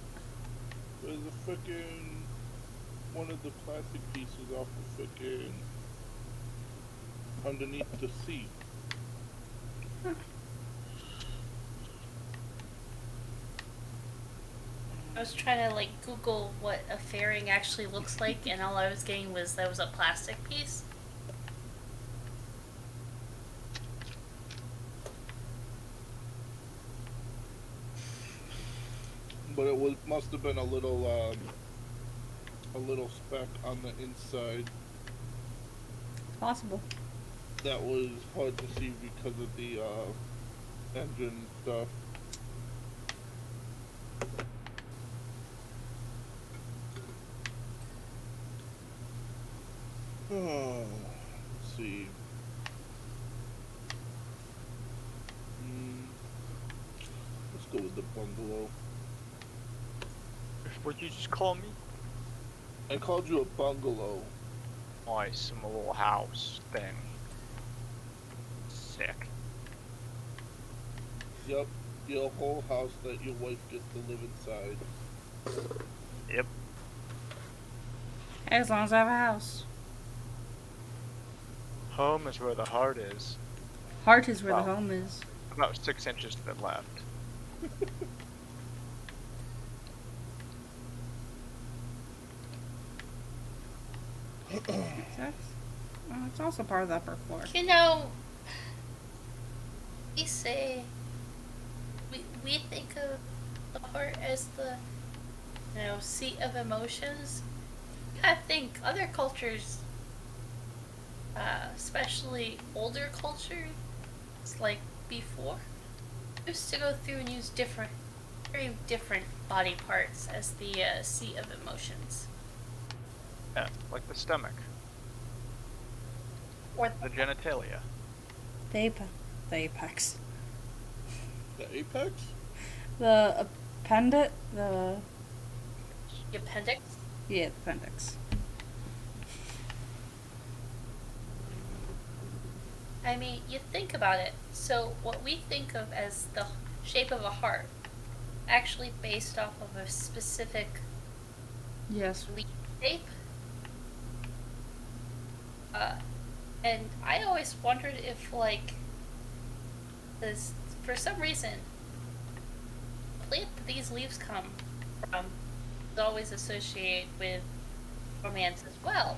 S3: There's a frickin' one of the plastic pieces off the frickin' underneath the seat.
S1: Huh.
S2: I was trying to like Google what a fairing actually looks like, and all I was getting was that was a plastic piece.
S3: But it must have been a little speck on the inside
S1: It's possible.
S3: that was hard to see because of the engine stuff. see. Let's go with the bungalow.
S4: What'd you just call me?
S3: I called you a bungalow.
S4: Oh, some little house thing. Sick.
S3: Yep, your whole house that your wife gets to live inside.
S4: Yep.
S1: As long as I have a house.
S4: Home is where the heart is.
S1: Heart is where
S4: Wow.
S1: the home is.
S4: About 6 inches to the left.
S1: It's also part of the upper floor.
S2: You know, we say we think of the heart as the seat of emotions. I think other cultures, especially older cultures, like before, used to go through and use very different body parts as the seat of emotions.
S4: Yeah, like the stomach.
S2: Or
S4: The genitalia.
S1: The apex.
S3: The apex?
S1: The appendix? The
S2: appendix.
S1: Yeah, the appendix.
S2: I mean, you think about it. So what we think of as the shape of a heart, actually based off of a specific
S1: Yes.
S2: leaf shape. And I always wondered if, like, this, for some reason, the plant that these leaves come from is always associated with romance as well.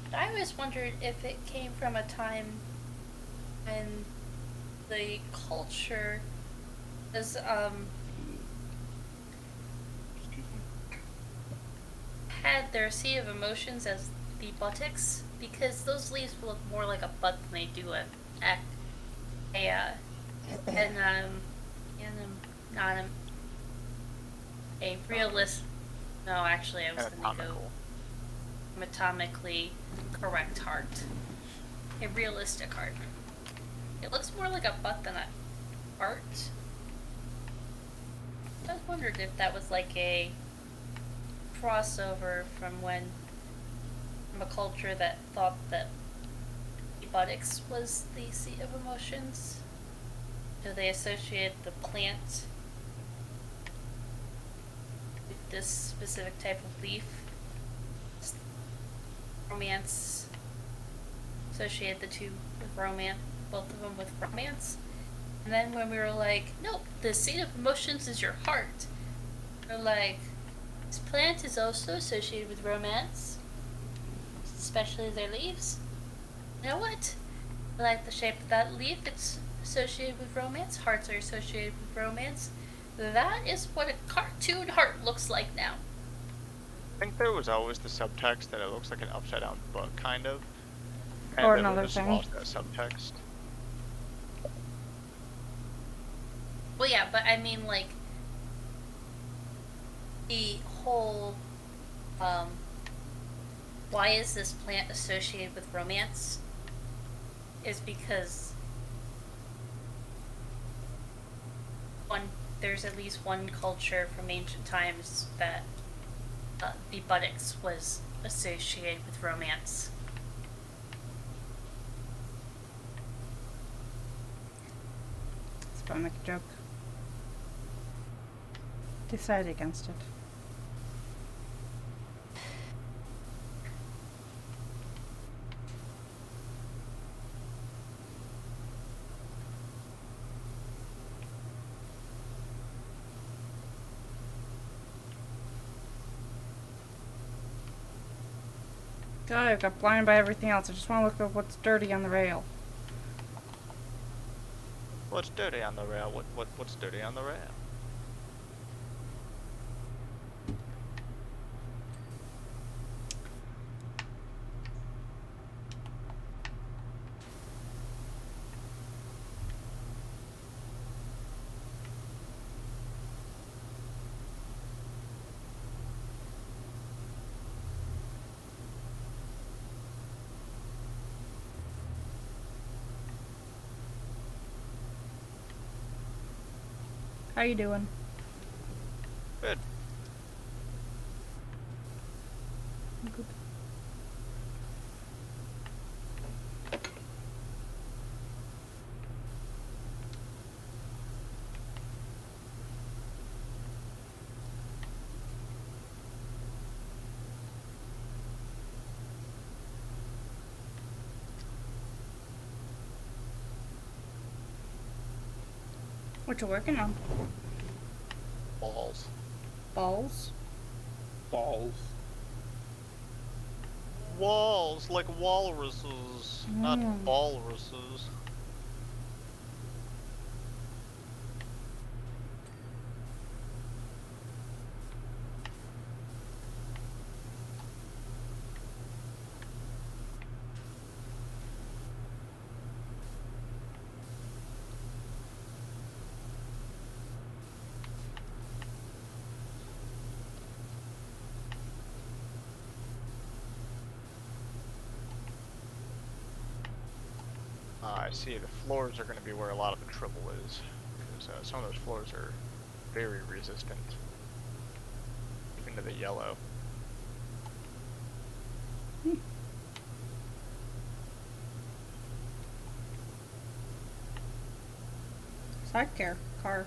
S2: But I always wondered if it came from a time when the culture was, had their seat of emotions as the buttocks, because those leaves look more like a butt than they do a realist. No, actually, I was going to go anatomically correct heart. A realistic heart. It looks more like a butt than a heart. I was wondered if that was like a crossover from a culture that thought that the buttocks was the seat of emotions. Do they associate the plant with this specific type of leaf? Romance. Associate the two with romance, both of them with romance. And then when we were like, nope, the seat of emotions is your heart. We're like, this plant is also associated with romance, especially their leaves. You know what? I like the shape of that leaf. It's associated with romance. Hearts are associated with romance. That is what a cartoon heart looks like now.
S4: I think there was always the subtext that it looks like an upside down book, kind of. And
S1: Or
S4: then we
S1: another
S4: just
S1: thing.
S4: lost that subtext.
S2: Well, yeah, but I mean, like, the whole, why is this plant associated with romance? Is because there's at least one culture from ancient times that the buttocks was associated with romance.
S1: It's about to make a joke. Decide against it. God, I got blinded by everything else. I just want to look at what's dirty on the rail.
S4: What's dirty on the rail? What's dirty on the rail?
S1: How you doing?
S4: Good.
S1: Good. What you working on?
S4: Balls.
S1: Balls?
S3: Balls.
S4: Walls, like walruses, not walruses. I see the floors are going to be where a lot of the trouble is, because some of those floors are very resistant, even to the yellow.
S1: Side care car.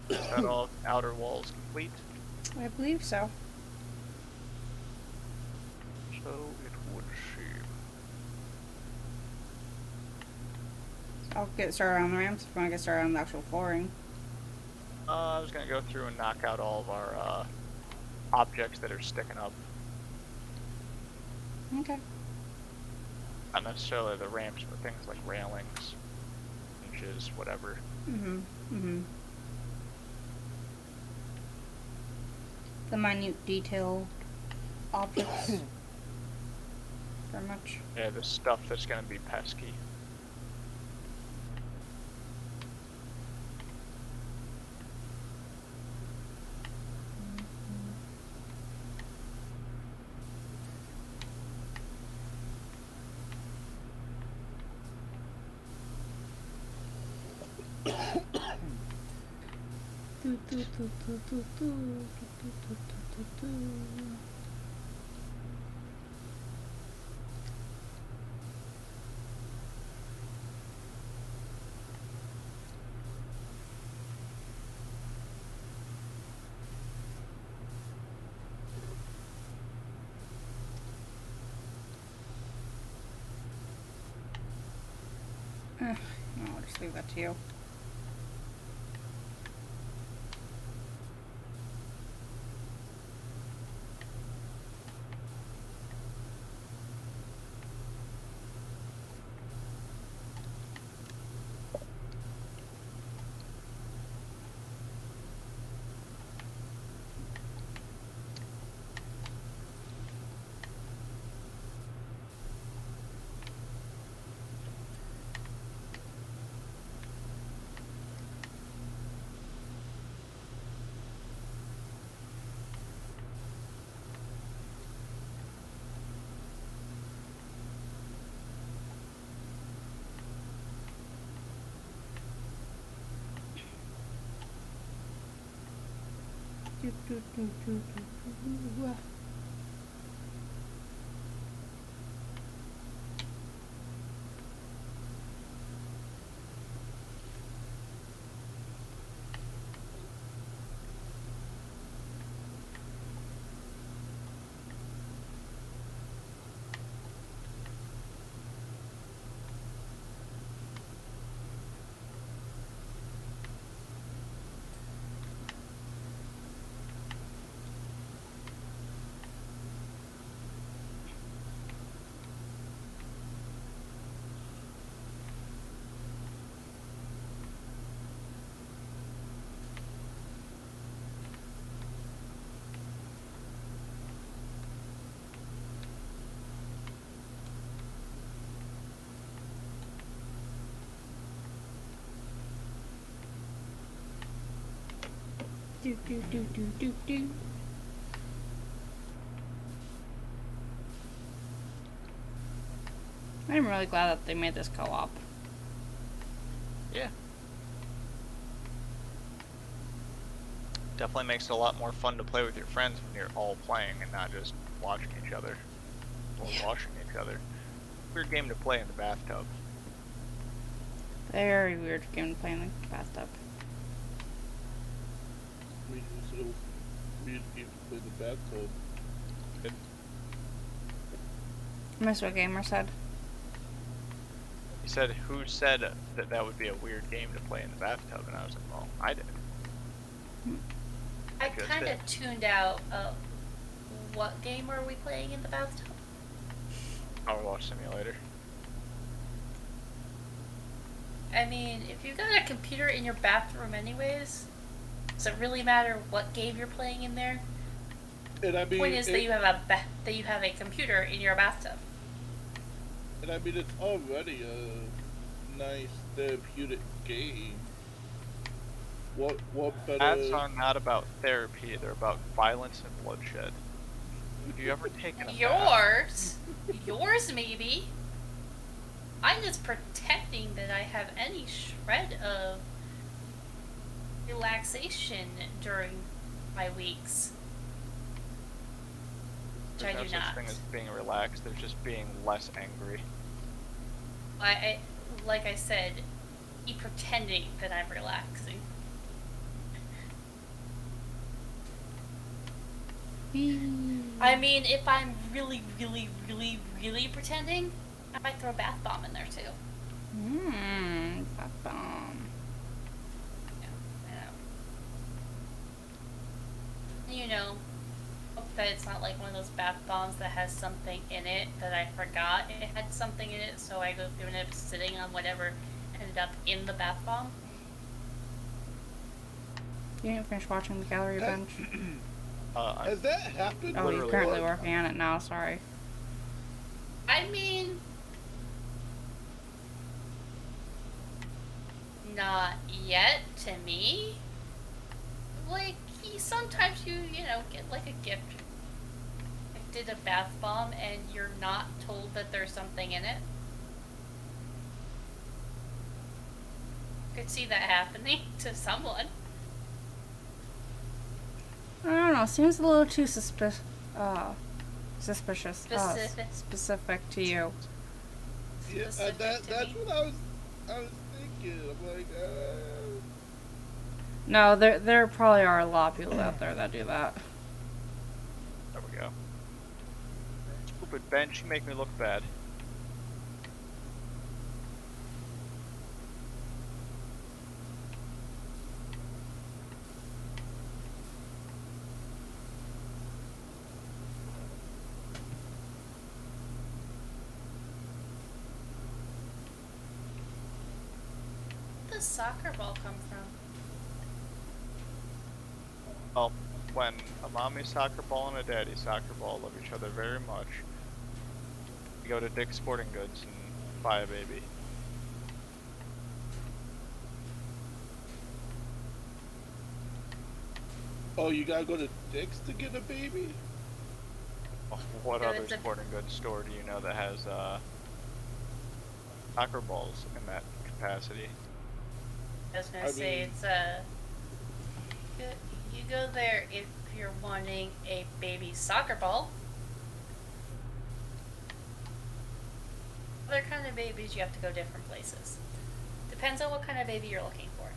S4: Is that all outer walls complete?
S1: I believe so.
S4: So it would seem.
S1: I'll get started on the ramps if you want to get started on the actual flooring.
S4: I was gonna go through and knock out all of our objects that are sticking up.
S1: Okay.
S4: Not necessarily the ramps, but things like railings, benches, whatever.
S1: The minute detail objects. Very much.
S4: Yeah, the stuff that's gonna be pesky.
S1: I'll just leave that to you. Do, do, do, do, do, do. I'm really glad that they made this co-op.
S4: Yeah. Definitely makes it a lot more fun to play with your friends when you're all playing and not just watching each other. Or washing each other. Weird game to play in the bathtub.
S1: Very weird game to play in the bathtub.
S3: I mean, it's a weird game to play in the bathtub.
S1: Mr. Gamer said.
S4: He said, who said that that would be a weird game to play in the bathtub? And I was like, well, I did.
S2: I kind of tuned out. What game are we playing in the bathtub?
S4: Powerwash Simulator.
S2: I mean, if you've got a computer in your bathroom anyways, does it really matter what game you're playing in there?
S3: And I mean,
S2: The point is that you have a computer in your bathtub.
S3: And I mean, it's already a nice therapeutic game. What better?
S4: Ads are not about therapy; they're about violence and bloodshed. Have you ever taken a bath?
S2: Yours maybe. I'm just pretending that I have any shred of relaxation during my weeks. Which
S4: There's
S2: I
S4: no
S2: do
S4: such
S2: not.
S4: thing as being relaxed. There's just being less angry.
S2: I like I said, pretending that I'm relaxing. I mean, if I'm really, really, really, really pretending, I might throw a bath bomb in there too.
S1: Bath bomb.
S2: Yeah, I know. You know, hope that it's not like one of those bath bombs that has something in it that I forgot it had something in it, so I go through and end up sitting on whatever ended up in the bath bomb.
S1: You didn't finish watching the gallery bench?
S3: Has that happened?
S1: Oh, you're currently working on it now, sorry.
S2: I mean, not yet to me. Like, sometimes you know, get like a gift. Did a bath bomb and you're not told that there's something in it. Could see that happening to someone.
S1: I don't know, seems a little too suspicious. Specific to you.
S3: Yeah, that's what I was thinking. I'm like,
S1: No, there probably are a lot of people out there that do that.
S4: There we go. Stupid bench, you make me look bad.
S2: Where does soccer ball come from?
S4: Well, when a mommy soccer ball and a daddy soccer ball love each other very much, you go to Dick's Sporting Goods and buy a baby.
S3: oh, you gotta go to Dick's to get a baby?
S4: What
S2: Yeah,
S4: other
S2: it's a-
S4: sporting goods store do you know that has soccer balls in that capacity?
S2: I was gonna say
S3: mean-
S2: it's you go there if you're wanting a baby soccer ball. Other kind of babies, you have to go different places. Depends on what kind of baby you're looking for.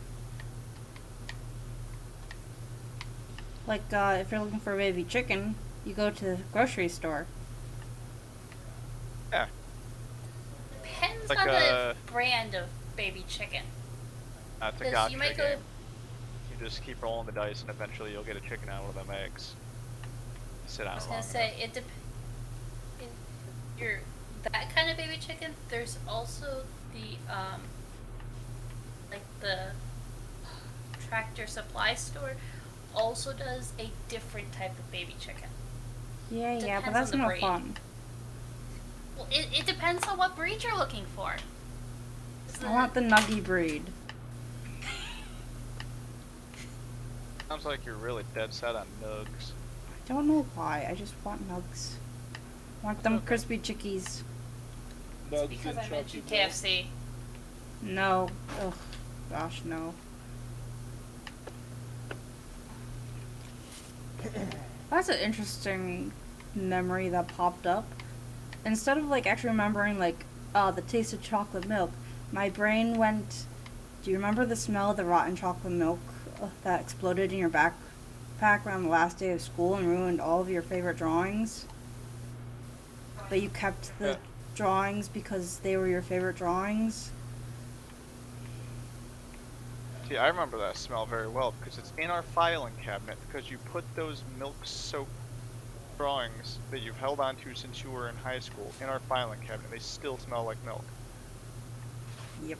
S1: Like, if you're looking for a baby chicken, you go to the grocery store.
S4: Yeah.
S2: Depends
S4: Like
S2: on the brand of baby chicken.
S4: That's a
S2: 'Cause
S4: gotcha
S2: you might
S4: game.
S2: go-
S4: You just keep rolling the dice and eventually you'll get a chicken out of them eggs. Sit
S2: I
S4: down
S2: was
S4: long
S2: gonna say that kind of baby chicken. There's also the like the Tractor Supply store also does a different type of baby chicken.
S1: Yeah, but
S2: Depends
S1: that's
S2: on the
S1: no
S2: breed.
S1: fun.
S2: Well, it depends on what breed you're looking for.
S1: I want the nuggy breed.
S4: Sounds like you're really dead set on nugs.
S1: I don't know why. I just want nugs. Want them crispy chickies.
S3: Nugs
S2: Because
S3: and
S2: I mentioned
S3: Chucky Milk.
S2: KFC.
S1: No. Ugh. Gosh, no. That's an interesting memory that popped up. Instead of like actually remembering like, the taste of chocolate milk, my brain went, do you remember the smell of the rotten chocolate milk that exploded in your backpack around the last day of school and ruined all of your favorite drawings? But you kept the drawings because they were your favorite drawings?
S4: See, I remember that smell very well because it's in our filing cabinet because you put those milk-soaked drawings that you've held onto since you were in high school in our filing cabinet. They still smell like milk.
S1: Yep.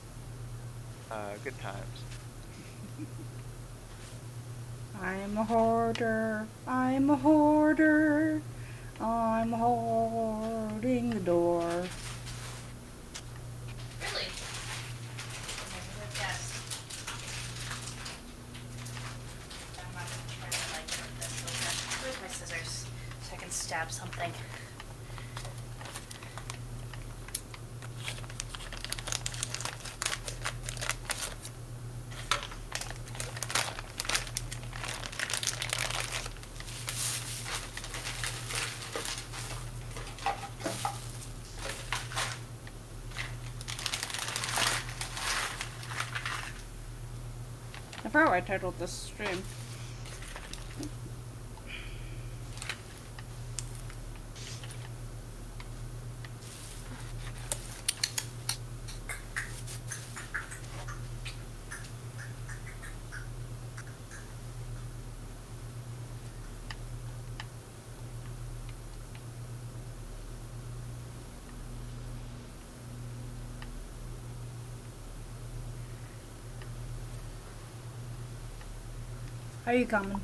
S4: Good times.
S1: I'm a hoarder. I'm a hoarder. I'm hoarding the door.
S2: Really? Never would guess. I'm not gonna try to like this. Okay. Where's my scissors? So I can stab something.
S1: I forgot what I titled this stream. Are you coming?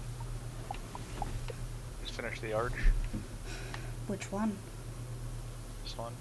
S4: Just finish the arch.
S1: Which one?
S4: This one.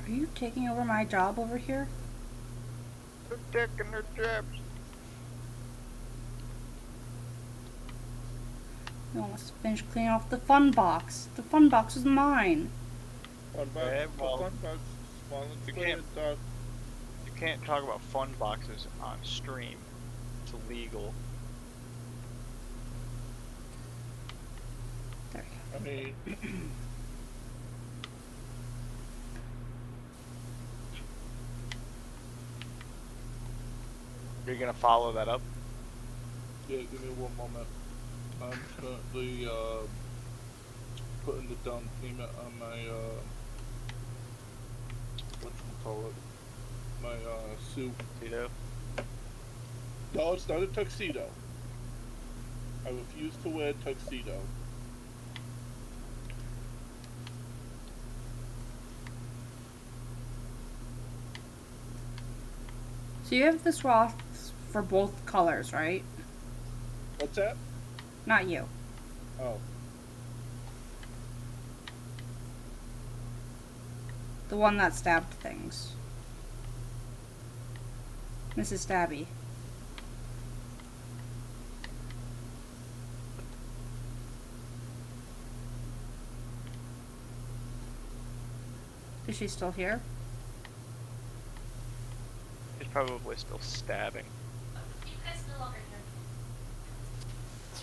S1: Are you taking over my job over here?
S4: They're taking their jabs.
S1: You almost finished cleaning off the fun box. The fun box was mine.
S3: Fun box,
S4: Yeah, well,
S3: fun box, small and
S4: you
S3: square,
S4: can't-
S3: dog.
S4: You can't talk about fun boxes on stream. It's illegal.
S1: There you
S3: I mean,
S4: Are you gonna follow that up?
S3: yeah, give me one moment. I'm currently putting the down payment on my whatchamacallit, my suit.
S4: Tito?
S3: No, it's not a tuxedo. I refuse to wear a tuxedo.
S1: So you have the swaths for both colors, right?
S3: What's that?
S1: Not you.
S3: Oh,
S1: The one that stabbed things. Mrs. Stabby. Is she still here?
S4: He's probably still stabbing.
S2: You guys no longer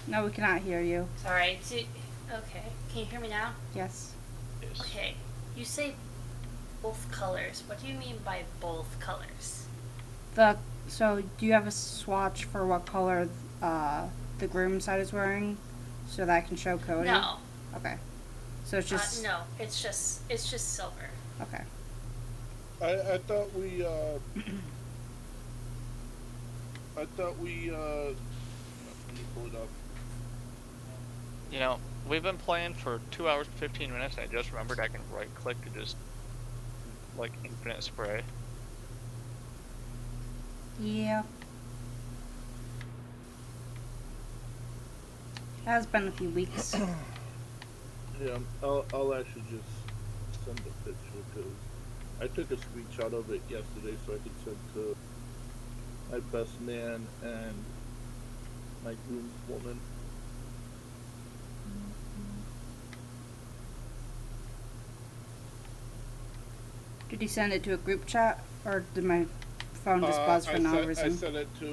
S2: hear.
S1: No, we cannot hear you.
S2: Sorry. Okay. Can you hear me now?
S1: Yes.
S4: Yes.
S2: Okay. You say both colors. What do you mean by both colors?
S1: So do you have a swatch for what color the groom side is wearing, so that I can show Cody?
S2: No.
S1: Okay. So it's just
S2: No. It's just silver.
S1: okay.
S3: I thought we let me pull it up.
S4: You know, we've been playing for 2 hours and 15 minutes, and I just remembered I can right click to just like infinite spray.
S1: Yeah. It has been a few weeks.
S3: Yeah, I'll actually just send the picture because I took a screenshot of it yesterday so I could send to my best man and my groomswoman.
S1: Did you send it to a group chat, or did my phone just buzz for no reason?
S3: I sent it to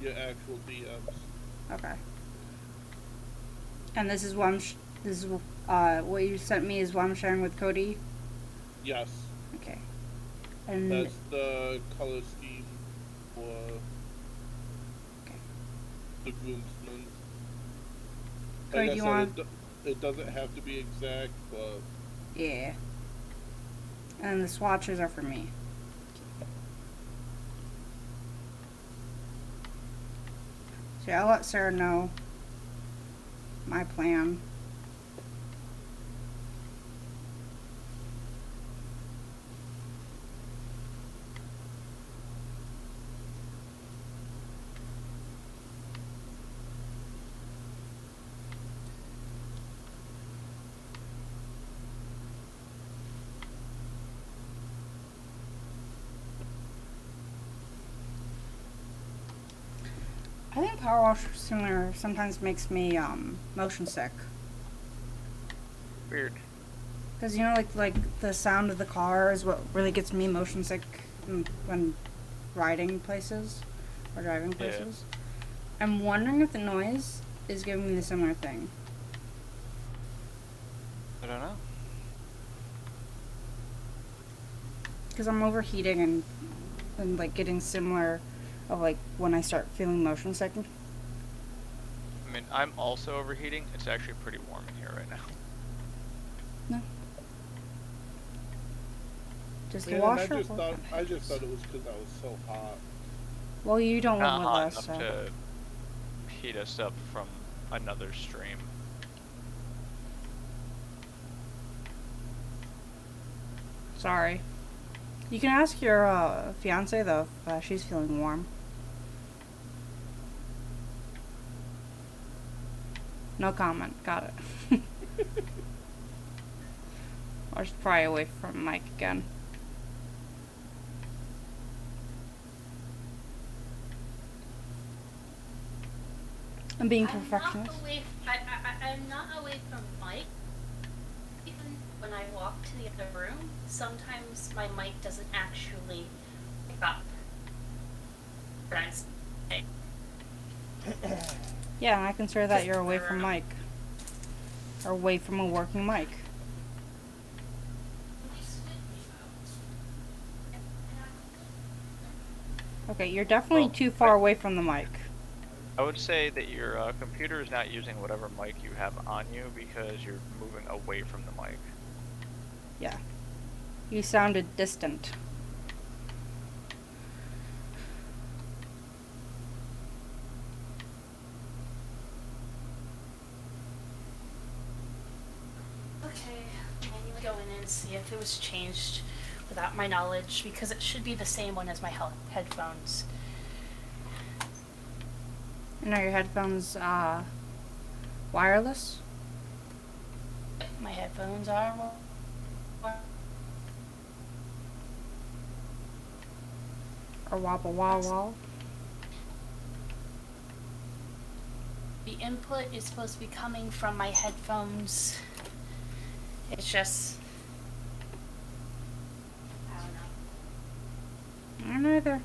S3: your actual DMs.
S1: Okay. And this is what what you sent me is what I'm sharing with Cody.
S3: Yes.
S1: Okay. And
S3: That's the color scheme for
S1: okay.
S3: the groomsmen.
S1: Cody,
S3: Like
S1: do you
S3: I
S1: want?
S3: said, it doesn't have to be exact, but
S1: Yeah. And the swatches are for me. So I'll let Sarah know my plan. I think Powerwash similar sometimes makes me motion sick.
S4: Weird.
S1: Because, you know, like the sound of the car is what really gets me motion sick when riding places or driving places. I'm wondering if the noise is giving me the similar thing.
S4: I don't know.
S1: Because I'm overheating and like getting similar of like when I start feeling motion sick.
S4: I mean, I'm also overheating. It's actually pretty warm in here right now.
S1: No. Just
S3: man,
S1: wash
S3: I
S1: your
S3: just thought it was because I was so hot.
S1: Well, you don't
S4: Not
S1: live
S4: hot
S1: with us,
S4: enough
S1: so.
S4: to heat us up from another stream.
S1: Sorry. You can ask your fiance though if she's feeling warm. No comment. Got it. Or just pry away from Mike again. I'm being perfectionist.
S2: I'm not away from Mike. Even when I walk to the other room, sometimes my mic doesn't actually pick up. But I'm saying.
S1: Yeah, and I consider that you're away from Mike. Or away from a working mic. Okay, you're definitely too far away from the mic.
S4: I would say that your computer is not using whatever mic you have on you because you're moving away from the mic.
S1: Yeah. You sounded distant.
S2: Okay, I'm gonna go in and see if it was changed without my knowledge because it should be the same one as my headphones.
S1: And are your headphones wireless?
S2: My headphones are.
S1: or wobble wobble.
S2: The input is supposed to be coming from my headphones. It's just... I don't know.
S1: I don't know either.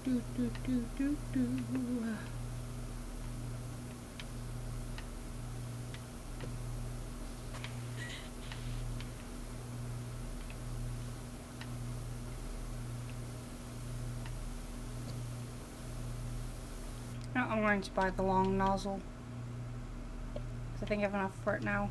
S1: Do. No, I'm going to buy the long nozzle. 'Cause I think I have enough for it now.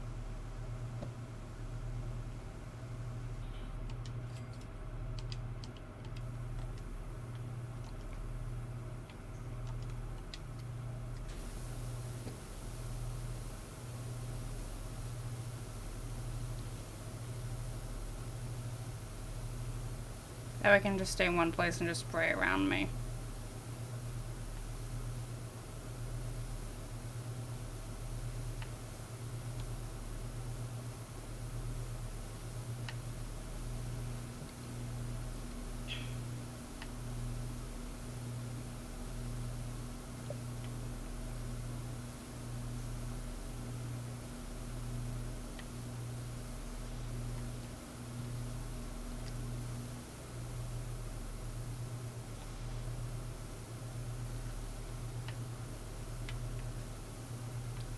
S1: That way I can just stay in one place and just spray around me.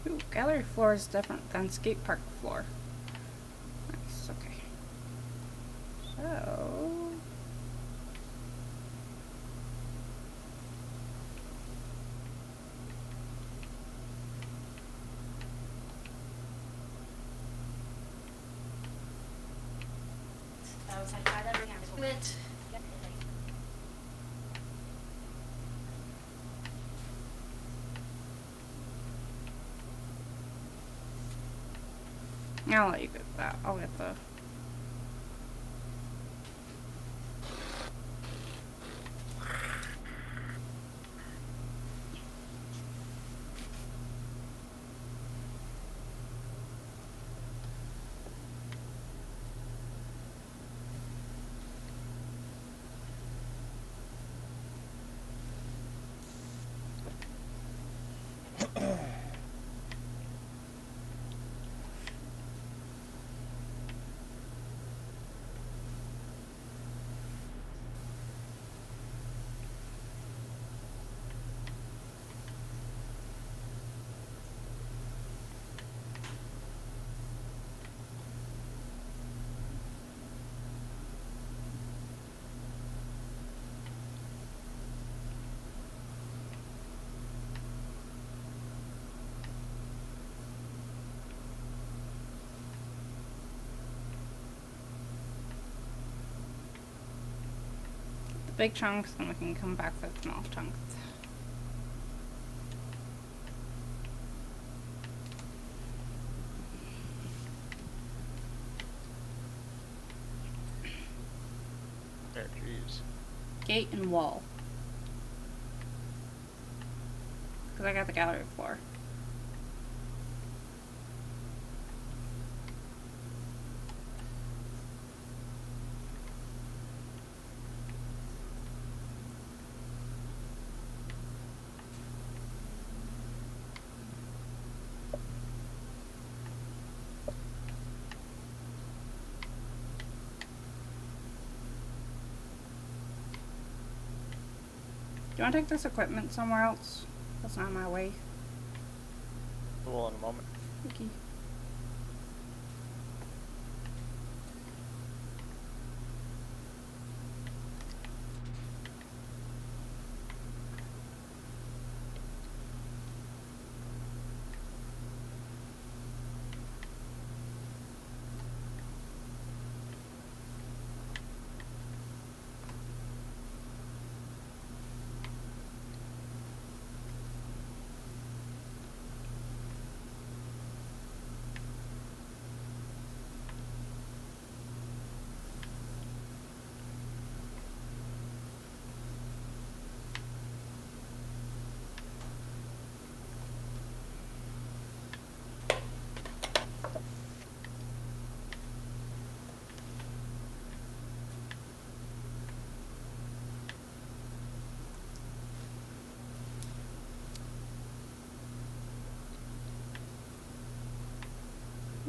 S1: Ooh, gallery floor is different than skate park floor. Nice, okay. So...
S2: I was like, I don't know it.
S1: I'll let you get that. I'll get the... big chunks, and we can come back for the small chunks.
S4: There, jeez.
S1: Gate and wall. Because I got the gallery floor. Do you want to take this equipment somewhere else? That's not my way.
S4: Well, in a moment.
S1: Okay.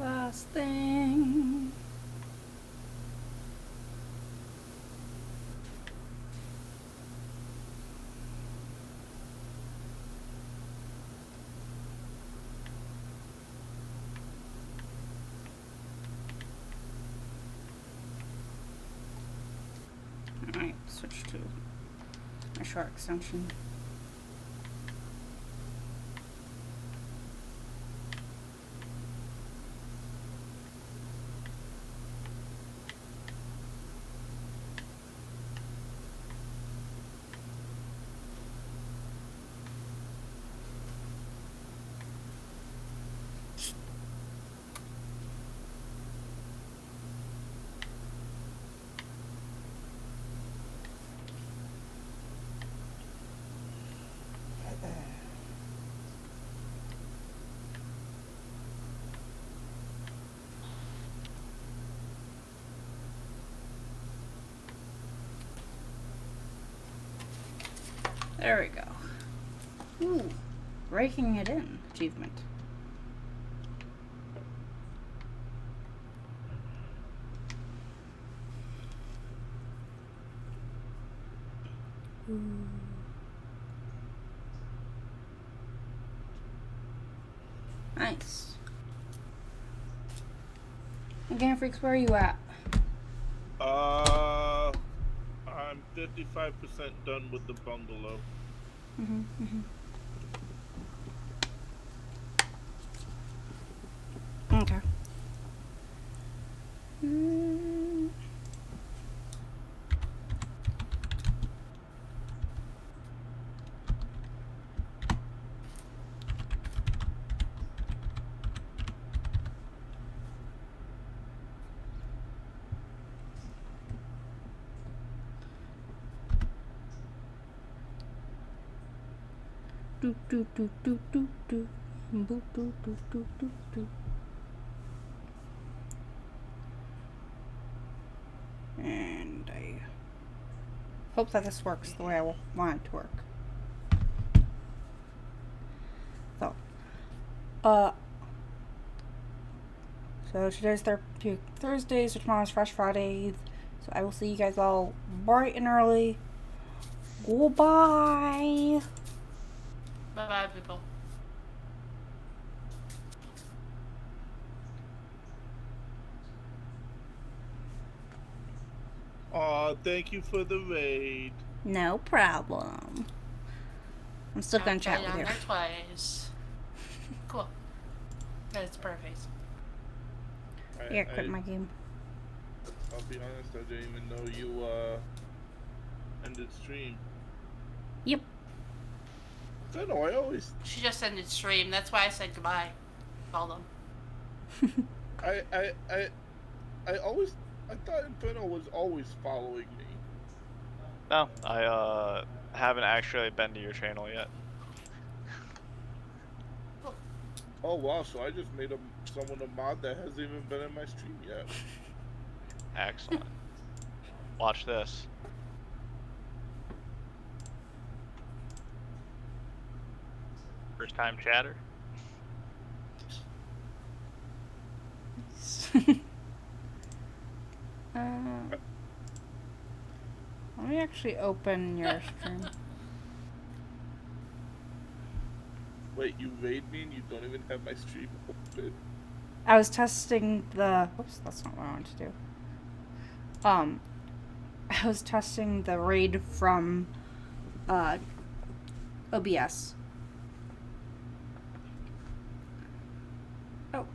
S1: Last thing. Alright, switch to my short extension. There we go. Ooh, raking it in achievement. Ooh. Nice. And Game Freaks, where are you at?
S3: I'm 55% done with the bungalow.
S1: Okay. Do do do do do do. Boop do do do do do. And I hope that this works the way I want it to work. So today's Therapeutic Thursday, so tomorrow's Fresh Friday. So I will see you guys all bright and early. Goodbye.
S2: Bye-bye, people.
S3: Aw, thank you for the raid.
S1: No problem. I'm still gonna chat with you.
S2: There twice. Cool. That's perfect.
S1: Yeah, quit my game.
S3: I'll be honest, I didn't even know you ended stream.
S1: Yep.
S3: I know, I always...
S2: She just ended stream. That's why I said goodbye. Call them.
S3: I always... I thought Infurno was always following me.
S4: No, I haven't actually been to your channel yet.
S3: Oh wow, so I just made someone a mod that hasn't even been in my stream yet.
S4: Excellent. Watch this. First time chatter?
S1: Let me actually open your stream.
S3: Wait, you raid me and you don't even have my stream open?
S1: I was testing the... Oops, that's not what I wanted to do. I was testing the raid from OBS. Oh,